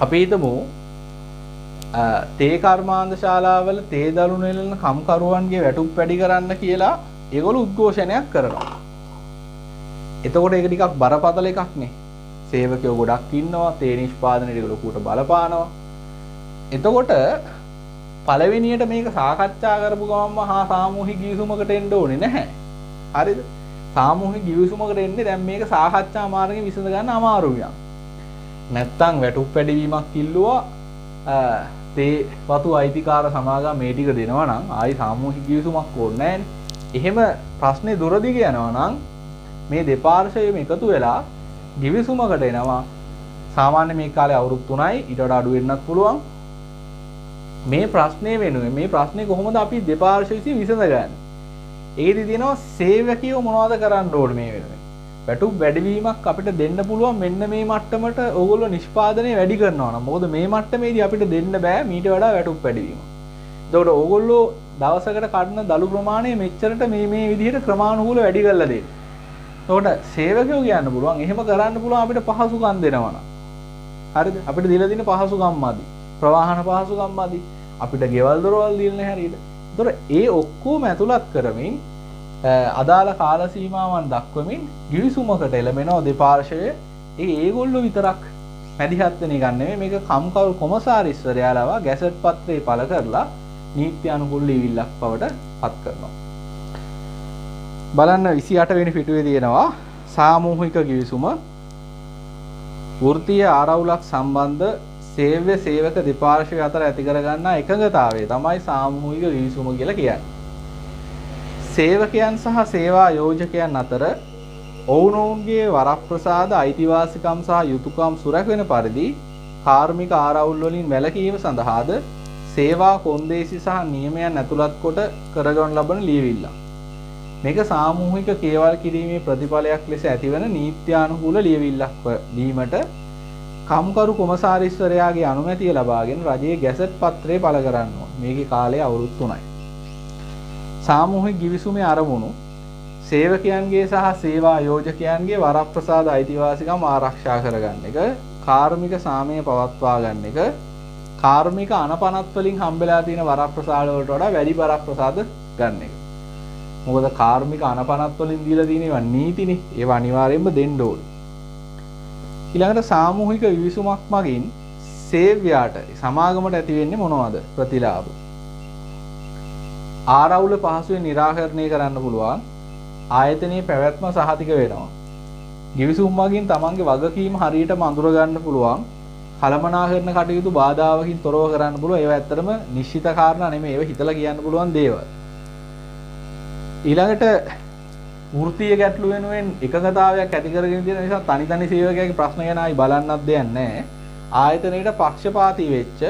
අපි හිතමු තේ කර්මාන්ත ශාලාවල තේ දළු නෙලන කම්කරුවන්ගේ වැටුප් වැඩි කරන්න කියලා ඒගොල්ලෝ උද්ඝෝෂණයක් කරනවා. එතකොට ඒක ටිකක් බරපතල එකක් නේ. සේවකයෝ ගොඩක් ඉන්නවා, තේ නිෂ්පාදනයේ ඒගොල්ලෝ ලොකුට බලපානවා. එතකොට පළවෙනියට මේක සාකච්ඡා කරපු ගමන්ම සාමූහික ගිවිසුමකට එන්න ඕනේ නැහැ. හරිද? සාමූහික ගිවිසුමකට එන්නේ දැන් මේක සාකච්ඡා මාර්ගයෙන් විසඳ ගන්න අමාරුයි. නැත්තම් වැටුප් පැඩවීමක් ඉල්ලුවා තේ වතු අයිතිකාර සමාගම් මේ ටික දෙනවා නම් ආයි සාමූහික ගිවිසුමක් ඕනේ නැහැනේ. එහෙම ප්‍රශ්නේ දුරදිග යනවා නම් මේ දෙපාර්ශ්වයම එකතු වෙලා ගිවිසුමකට එනවා. සාමාන්‍ය මේ කාලේ අවුරුදු 3යි ඊට වඩා අඩු වෙන්නත් පුළුවන්. මේ ප්‍රශ්නේ වෙනුවෙන් මේ ප්‍රශ්නේ කොහොමද අපි දෙපාර්ශ්ව විසින් විසඳගන්නේ? ඒකෙදි තියෙනවා සේවකයෝ මොනවද කරන්න ඕනේ මේ වෙනුවෙන්. වැටුප් වැඩිවීමක් අපිට දෙන්න පුළුවන් මෙන්න මේ මට්ටමට ඕගොල්ලෝ නිෂ්පාදනය වැඩි කරනවා නම්. මොකද මේ මට්ටමේදී අපිට දෙන්න බෑ මීට වඩා වැටුප් වැඩිවීම. එතකොට ඕගොල්ලෝ දවසකට කඩන දළු ප්‍රමාණය මෙච්චරට මේ විදිහට ක්‍රමානුකූලව වැඩි කරලා දෙන්න. එතකොට සේවකයෝ කියන්න පුළුවන් එහෙම කරන්න පුළුවන් අපිට පහසුකම් දෙනවා නම්. හරිද? අපිට දීලා තියෙන පහසුකම් මදි. ප්‍රවාහන පහසුකම් මදි. අපිට ගෙවල් දොරවල් දීලා නැහැ හරියට. එතකොට ඒ ඔක්කොම ඇතුළත් කරමින් අදාළ කාල සීමාවන් දක්වමින් ගිවිසුමකට එළඹෙනවා දෙපාර්ශ්වයේ. ඒගොල්ලෝ විතරක් මැදිහත් වෙන එක නෙමෙයි මේක කම්කරු කොමසාරිස්වරයාලව ගැසට් පත්‍රේ පළ කරලා නීති අනුකූල ලියවිල්ලක් බවට පත් කරනවා. බලන්න 28 වෙනි පිටුවේ තියෙනවා සාමූහික ගිවිසුම වෘත්තීය ආරවුලක් සම්බන්ධ සේව්‍ය සේවක දෙපාර්ශ්වය අතර ඇති කර ගන්නා එකඟතාවය තමයි සාමූහික ගිවිසුම කියලා කියන්නේ. සේවකයන් සහ සේවා යෝජකයන් අතර ඔවුනොවුන්ගේ වරප්‍රසාද අයිතිවාසිකම් සහ යුතුයකම් සුරැකෙන පරිදි කාර්මික ආරවුල් වලින් වැළකීම සඳහාද සේවා කොන්දේසි සහ නියමයන් ඇතුළත් කොට කරගනු ලබන ලියවිල්ල. මේක සාමූහික කේවල් කිරීමේ ප්‍රතිඵලයක් ලෙස ඇතිවන නීත්‍යානුකූල ලියවිල්ලක් දීමට කම්කරු කොමසාරිස්වරයාගේ අනුමැතිය ලබාගෙන රජයේ ගැසට් පත්‍රය පළ කරන්න ඕන. මේකේ කාලය අවුරුදු 3යි. සාමූහික ගිවිසුමේ අරමුණු සේවකයන්ගේ සහ සේවා යෝජකයන්ගේ වරප්‍රසාද අයිතිවාසිකම් ආරක්ෂා කරගන්න එක, කාර්මික සාමය පවත්වා ගන්න එක, කාර්මික අනපනත් වලින් හම්බෙලා තියෙන වරප්‍රසාද වලට වඩා වැඩි වරප්‍රසාද ගන්න එක. මොකද කාර්මික අනපනත් වලින් දීලා තියෙන ඒවා නීතිනේ. ඒවා අනිවාර්යයෙන්ම දෙන්න ඕනේ. ඊළඟට සාමූහික විවිසුමක් මගින් සේව්‍යයාට සමාගමට ඇති වෙන්නේ මොනවද ප්‍රතිලාභ? ආරවුල පහසුවෙන් निराකරණය කරන්න පුළුවන්. ආයතනයේ පැවැත්ම සහතික වෙනවා. ගිවිසුම් මගින් තමන්ගේ වගකීම් හරියටම අඳුර ගන්න පුළුවන්. කළමනාකරණ කටයුතු බාධාවකින් තොරව කරන්න පුළුවන්. ඒවා ඇත්තටම නිශ්චිත කාරණා නෙමෙයි. ඒවා හිතලා කියන්න පුළුවන් දේවල්. ඊළඟට වෘත්තීය ගැටලු වෙනුවෙන් එකඟතාවයක් ඇති කරගෙන තියෙන නිසා තනි සේවකයාගේ ප්‍රශ්න ගැන ආයි බලන්නත් දෙයක් නැහැ. ආයතනයේට පක්ෂපාතී වෙච්ච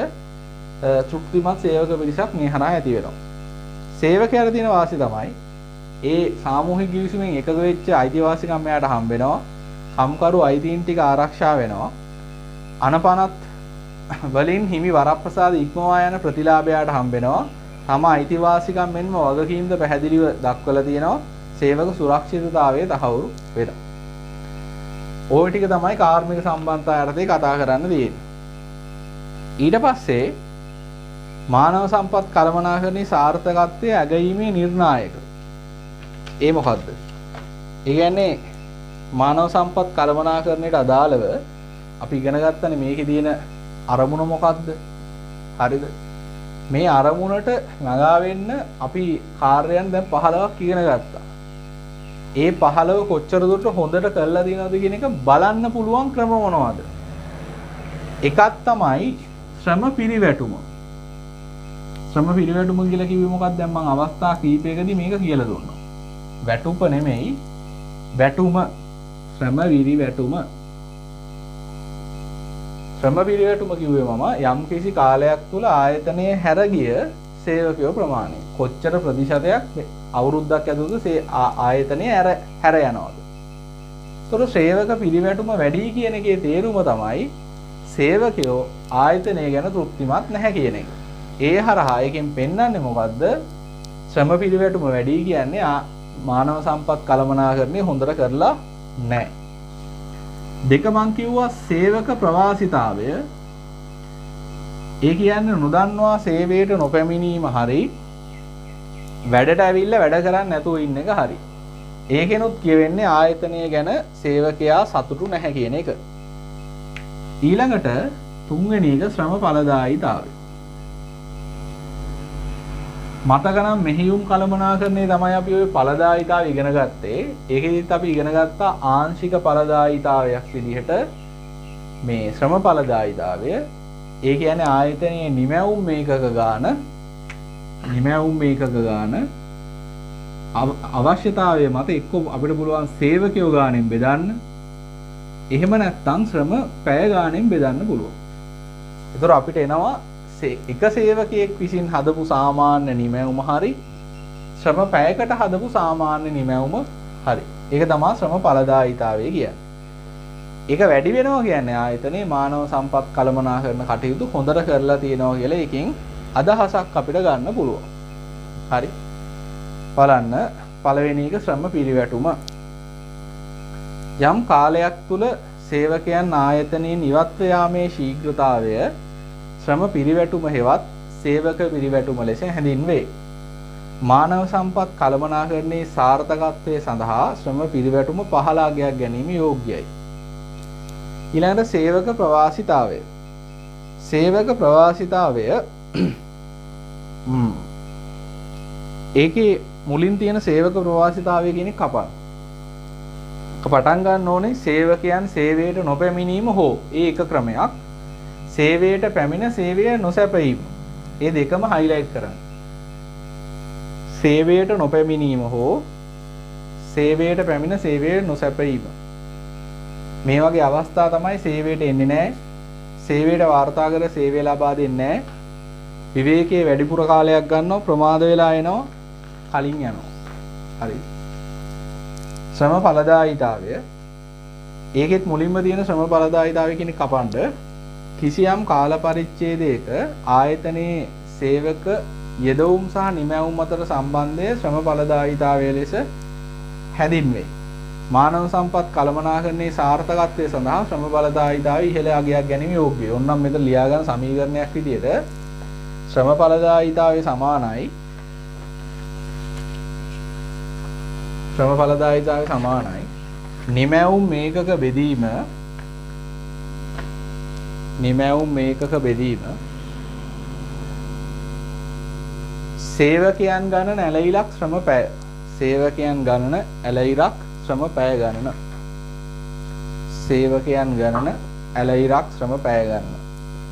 තෘප්තිමත් සේවක පිරිසක් මේ හරහා ඇති වෙනවා. සේවකයාට තියෙන වාසිය තමයි ඒ සාමූහික ගිවිසුමෙන් එකග වෙච්ච අයිතිවාසිකම් එයාට හම්බ වෙනවා. කම්කරු අයිතීන් ටික ආරක්ෂා වෙනවා. අනපනත් වලින් හිමි වරප්‍රසාද ඉක්මවා යන ප්‍රතිලාභයට හම්බ වෙනවා. තම අයිතිවාසිකම් මෙන්ම වගකීම්ද පැහැදිලිව දක්වලා තියෙනවා. සේවක සුරක්ෂිතතාවය තහවුරු වෙනවා. ওই ටික තමයි කාර්මික සම්බන්ධතා යටතේ කතා කරන්න තියෙන්නේ. ඊට පස්සේ මානව සම්පත් කළමනාකරණයේ සාර්ථකත්වය ඇගීමේ නිර්ණායක. ඒ මොකද්ද? ඒ කියන්නේ මානව සම්පත් කළමනාකරණයට අදාළව අපි ඉගෙන ගත්තනේ මේකේ තියෙන අරමුණ මොකද්ද? හරිද? මේ අරමුණට ළඟා වෙන්න අපි කාර්යයන් දැන් 15ක් ඉගෙන ගත්තා. ඒ 15 කොච්චර දුරට හොඳට කරලා තියෙනවද කියන එක බලන්න පුළුවන් ක්‍රම මොනවද? එකක් තමයි ශ්‍රම පිරිවැටුම. ශ්‍රම පිරිවැටුම කියලා කිව්වේ මොකක්ද? දැන් මම අවස්ථා කීපයකදී මේක කියලා දුන්නා. වැටුප නෙමෙයි වැටුම. ශ්‍රම පිරිවැටුම. ශ්‍රම පිරිවැටුම කිව්වේ මම යම්කිසි කාලයක් තුල ආයතනයේ හැර ගිය සේවකයෝ ප්‍රමාණය. කොච්චර ප්‍රතිශතයක් අවුරුද්දක් ඇතුළත ආයතනයේ හැර යනවද? ඒතර සේවක පිරිවැටුම වැඩි කියන එකේ තේරුම තමයි සේවකයෝ ආයතනය ගැන තෘප්තිමත් නැහැ කියන එක. ඒ හරහා එකෙන් පෙන්වන්නේ මොකද්ද? ශ්‍රම පිරිවැටුම වැඩි කියන්නේ මානව සම්පත් කළමනාකරණය හොඳට කරලා නැහැ. දෙක මං කිව්වා සේවක ප්‍රවාසිතාවය. ඒ කියන්නේ නොදන්නවා සේවයට නොපැමිණීම හරි වැඩට ඇවිල්ලා වැඩ කරන්නේ නැතුව ඉන්න එක හරි. ඒකෙනුත් කියවෙන්නේ ආයතනය ගැන සේවකයා සතුටු නැහැ කියන එක. ඊළඟට තුන්වෙනි එක ශ්‍රම ඵලදායීතාවය. මතකනම් මෙහෙයුම් කළමනාකරණය තමයි අපි ওই ඵලදායීතාවය ඉගෙන ගත්තේ. ඒකෙදිත් අපි ඉගෙන ගත්තා ආංශික ඵලදායීතාවයක් විදිහට මේ ශ්‍රම ඵලදායීතාවය. ඒ කියන්නේ ආයතනයේ නිමැවුම් මේකක ගාන අවශ්‍යතාවය මත එක්ක අපිට පුළුවන් සේවකයෝ ගානෙන් බෙදන්න. එහෙම නැත්නම් ශ්‍රම පැය ගානෙන් බෙදන්න පුළුවන්. ඒතර අපිට එනවා එක සේවකයෙක් විසින් හදපු සාමාන්‍ය නිමැවුම හරි ශ්‍රම පැයකට හදපු සාමාන්‍ය නිමැවුම හරි. ඒක තමයි ශ්‍රම ඵලදායීතාවය කියන්නේ. ඒක වැඩි වෙනවා කියන්නේ ආයතනයේ මානව සම්පත් කළමනාකරණ කටයුතු හොඳට කරලා තියෙනවා කියලා එකෙන් අදහසක් අපිට ගන්න පුළුවන්. හරි. බලන්න පළවෙනි එක ශ්‍රම පිරිවැටුම. යම් කාලයක් තුල සේවකයන් ආයතනයෙන් ඉවත්ව යාමේ ශීඝ්‍රතාවය ශ්‍රම පිරිවැටුම හෙවත් සේවක පිරිවැටුම ලෙස හැඳින්වේ. මානව සම්පත් කළමනාකරණයේ සාර්ථකත්වය සඳහා ශ්‍රම පිරිවැටුම 15ක් ගැනීම යෝග්‍යයි. ඊළඟට සේවක ප්‍රවාසිතාවය. සේවක ප්‍රවාසිතාවය ඒකේ මුලින් තියෙන සේවක ප්‍රවාසිතාවය කියන කපන. පටන් ගන්න ඕනේ සේවකයන් සේවයට නොපැමිණීම හෝ ඒ එක ක්‍රමයක්. සේවයට පැමිණ සේවය නොසැපීම. මේ දෙකම හයිලයිට් කරන්න. සේවයට නොපැමිණීම හෝ සේවයට පැමිණ සේවය නොසැපීම. මේ වගේ අවස්ථා තමයි සේවයට එන්නේ නැහැ. සේවයට වාර්තා කර සේවය ලබා දෙන්නේ නැහැ. විවේකයේ වැඩිපුර කාලයක් ගන්නවා, ප්‍රමාද වෙලා එනවා, කලින් යනවා. හරි. ශ්‍රම ඵලදායීතාවය. ඒකෙත් මුලින්ම තියෙන ශ්‍රම ඵලදායීතාවය කියන්නේ කපන්න කිසියම් කාල පරිච්ඡේදයක ආයතනයේ සේවක යෙදවුම් සහ නිමැවුම් අතර සම්බන්ධය ශ්‍රම ඵලදායීතාවය ලෙස හැඳින්වේ. මානව සම්පත් කළමනාකරණයේ සාර්ථකත්වය සඳහා ශ්‍රම ඵලදායීතාවය ඉහළ අගයක් ගැනීම යෝග්‍යයි. ඕනනම් මෙතන ලියා ගන්න සමීකරණයක් විදිහට ශ්‍රම ඵලදායීතාවය සමානයි නිමැවුම් මේකක බෙදීම සේවකයන් ගණන ඇලයිලක් ශ්‍රම පැය ගණන.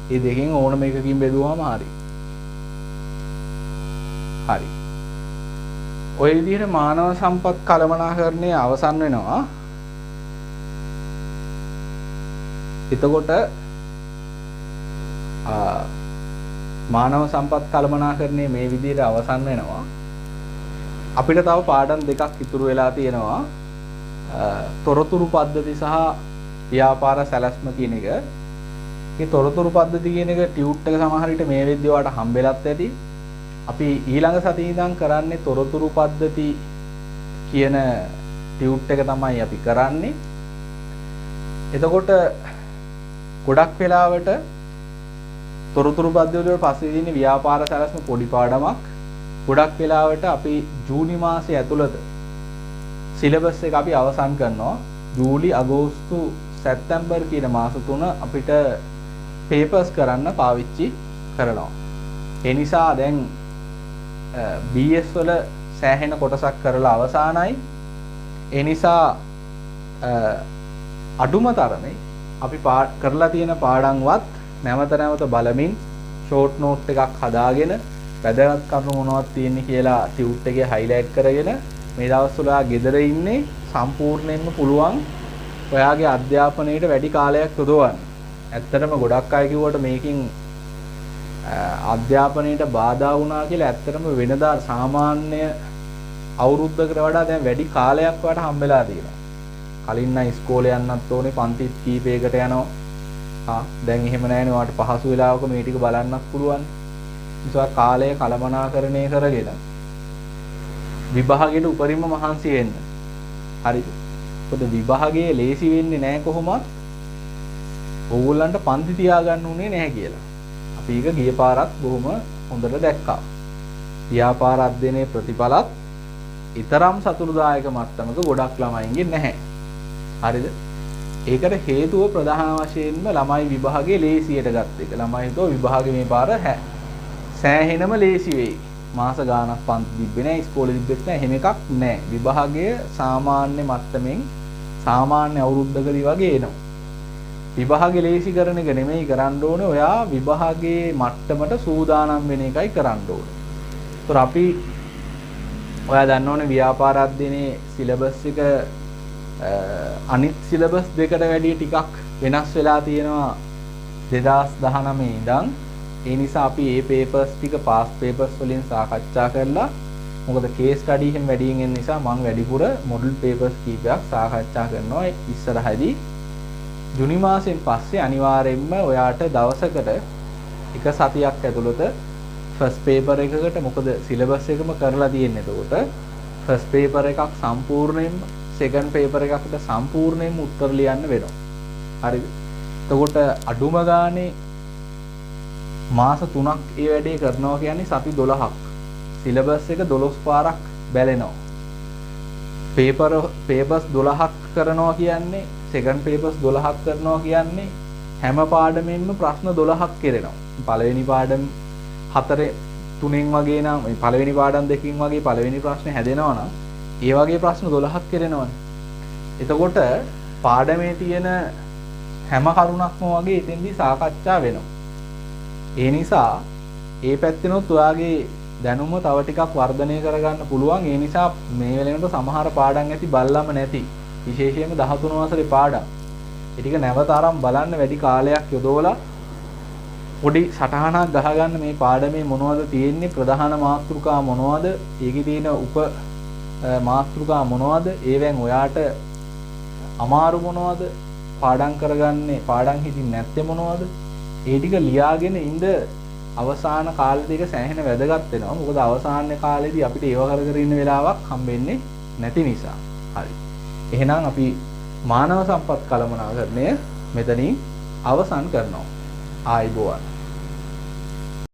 මේ දෙකෙන් ඕනම එකකින් බෙදුවාම හරි. ඔය විදිහට මානව සම්පත් කළමනාකරණය අවසන් වෙනවා. එතකොට මානව සම්පත් කළමනාකරණය මේ විදිහට අවසන් වෙනවා. අපිට තව පාඩම් දෙකක් ඉතුරු වෙලා තියෙනවා. තොරතුරු පද්ධති සහ ව්‍යාපාර සැලැස්ම කියන එක. මේ තොරතුරු පද්ධති කියන එක ටියුට් එක සමහර විට මේ වෙද්දී ඔයාලට හම්බෙලත් ඇති. අපි ඊළඟ සතියේ ඉඳන් කරන්නේ තොරතුරු පද්ධති කියන ටියුට් එක තමයි අපි කරන්නේ. එතකොට ගොඩක් වෙලාවට තොරතුරු පද්ධතිය වල පස්සේ තියෙන ව්‍යාපාර සැලැස්ම පොඩි පාඩමක්. ගොඩක් වෙලාවට අපි ජූනි මාසයේ ඇතුළත සිලබස් එක අපි අවසන් කරනවා. ජූලි, අගෝස්තු, සැප්තැම්බර් කියන මාස තුන අපිට පේපර්ස් කරන්න පාවිච්චි කරනවා. ඒ නිසා දැන් BS වල සෑහෙන කොටසක් කරලා අවසానයි. ඒ නිසා අඩුම තරමේ අපි කරලා තියෙන පාඩම්වත් නැවත බලමින් ෂෝට් නෝට් එකක් හදාගෙන වැදගත් කරුණු මොනවද තියෙන්නේ කියලා ටියුට් එකේ හයිලයිට් කරගෙන මේ දවස්වල ගෙදර ඉන්නේ සම්පූර්ණයෙන්ම පුළුවන් ඔයාගේ අධ්‍යාපනයට වැඩි කාලයක් යොදවන්න. ඇත්තටම ගොඩක් අය කිව්වට මේකෙන් අධ්‍යාපනයට බාධා වුණා කියලා ඇත්තටම වෙනදා සාමාන්‍ය අවුරුද්දකට වඩා දැන් වැඩි කාලයක් වට හම්බෙලා තියෙනවා. කලින් නම් ඉස්කෝලේ යන්නත් ඕනේ පන්තිත් කීපයකට යනවා. දැන් එහෙම නැහැනේ. ඔයාලට පහසු වෙලාවක මේ ටික බලන්නත් පුළුවන්. නිසා කාලය කළමනාකරණය කරගෙන විභාගයට උපරිම මහන්සි වෙන්න. හරිද? මොකද විභාගයේ ලේසි වෙන්නේ නැහැ කොහොමත්. ඕගොල්ලන්ට පන්ති තියාගන්න උනේ නැහැ කියලා. අපි ඒක ගිය පාරත් බොහොම හොඳට දැක්කා. ව්‍යාපාර අධ්‍යයනයේ ප්‍රතිඵලත් ඊතරම් සතුටුදායක මට්ටමක ගොඩක් ළමයින්ගේ නැහැ. හරිද? ඒකට හේතුව ප්‍රධාන වශයෙන්ම ළමයි විභාගයේ ලේසියට ගත්ත එක. ළමයි හිතුව විභාගේ මේ පාර සෑහෙනම ලේසි වෙයි. මාස ගාණක් පන්ති තිබ්බේ නැහැ, ඉස්කෝලේ තිබ්බෙත් නැහැ, එහෙම එකක් නැහැ. විභාගය සාමාන්‍ය මට්ටමින් සාමාන්‍ය අවුරුද්දකදී වගේ එනවා. විභාගේ ලේසි කරන එක නෙමෙයි කරන්න ඕනේ. ඔයා විභාගයේ මට්ටමට සූදානම් වෙන එකයි කරන්න ඕනේ. ඒතර අපි ඔයා දන්න ඕනේ ව්‍යාපාර අධ්‍යයනයේ සිලබස් එක අනිත් සිලබස් දෙකට වැඩිය ටිකක් වෙනස් වෙලා තියෙනවා 2019 ඉඳන්. ඒ නිසා අපි මේ පේපර්ස් ටික පාස් පේපර්ස් වලින් සාකච්ඡා කරලා, මොකද කේස් ස්ටඩි එහෙම වැඩියෙන් එන නිසා මම වැඩිපුර මොඩල් පේපර්ස් කීපයක් සාකච්ඡා කරනවා ඉස්සරහදී. ජුනි මාසෙන් පස්සේ අනිවාර්යයෙන්ම ඔයාට දවසකට එක සතියක් ඇතුළත ෆස්ට් පේපර් එකකට, මොකද සිලබස් එකම කරලා තියෙන්නේ. එතකොට ෆස්ට් පේපර් එකක් සම්පූර්ණයෙන්ම, සෙකන්ඩ් පේපර් එකකට සම්පූර්ණයෙන්ම උත්තර ලියන්න වෙනවා. හරිද? එතකොට අඩුම ගානේ මාස 3ක් ඒ වැඩේ කරනවා කියන්නේ සති 12ක්. සිලබස් එක 12 පාරක් බැලෙනවා. පේපර්ස් 12ක් කරනවා කියන්නේ, සෙකන්ඩ් පේපර්ස් 12ක් කරනවා කියන්නේ හැම පාඩමෙන්ම ප්‍රශ්න 12ක් කෙරෙනවා. පළවෙනි පාඩම 3න් වගේ නම්, පළවෙනි පාඩම් 2කින් වගේ පළවෙනි ප්‍රශ්නේ හැදෙනවා නම් ඒ වගේ ප්‍රශ්න 12ක් කෙරෙනවනේ. එතකොට පාඩමේ තියෙන හැම කරුණක්ම වගේ එතෙන්දී සාකච්ඡා වෙනවා. ඒ නිසා ඒ පැත්තෙනොත් ඔයාගේ දැනුම තව ටිකක් වර්ධනය කරගන්න පුළුවන්. ඒ නිසා මේ වෙලෙනකොට සමහර පාඩම් ඇති බල්ලම නැති, විශේෂයෙන්ම 13 වසරේ පාඩම්. ඒ ටික නැවත ආරම් බලන්න වැඩි කාලයක් යොදවලා පොඩි සටහනක් ගහගන්න මේ පාඩමේ මොනවද තියෙන්නේ, ප්‍රධාන මාතෘකා මොනවද, ඒකේ තියෙන උප මාතෘකා මොනවද, ඒවෙන් ඔයාට අමාරු මොනවද, පාඩම් කරගන්නේ පාඩම් හිතින් නැත්තේ මොනවද, ඒ ටික ලියාගෙන ඉඳ අවසාන කාලෙ දෙක සෑහෙන වැදගත් වෙනවා. මොකද අවසාන කාලෙදී අපිට ඒව කර කර ඉන්න වෙලාවක් හම්බෙන්නේ නැති නිසා. හරි. එහෙනම් අපි මානව සම්පත් කළමනාකරණය මෙතනින් අවසන් කරනවා. ආයුබෝවන්.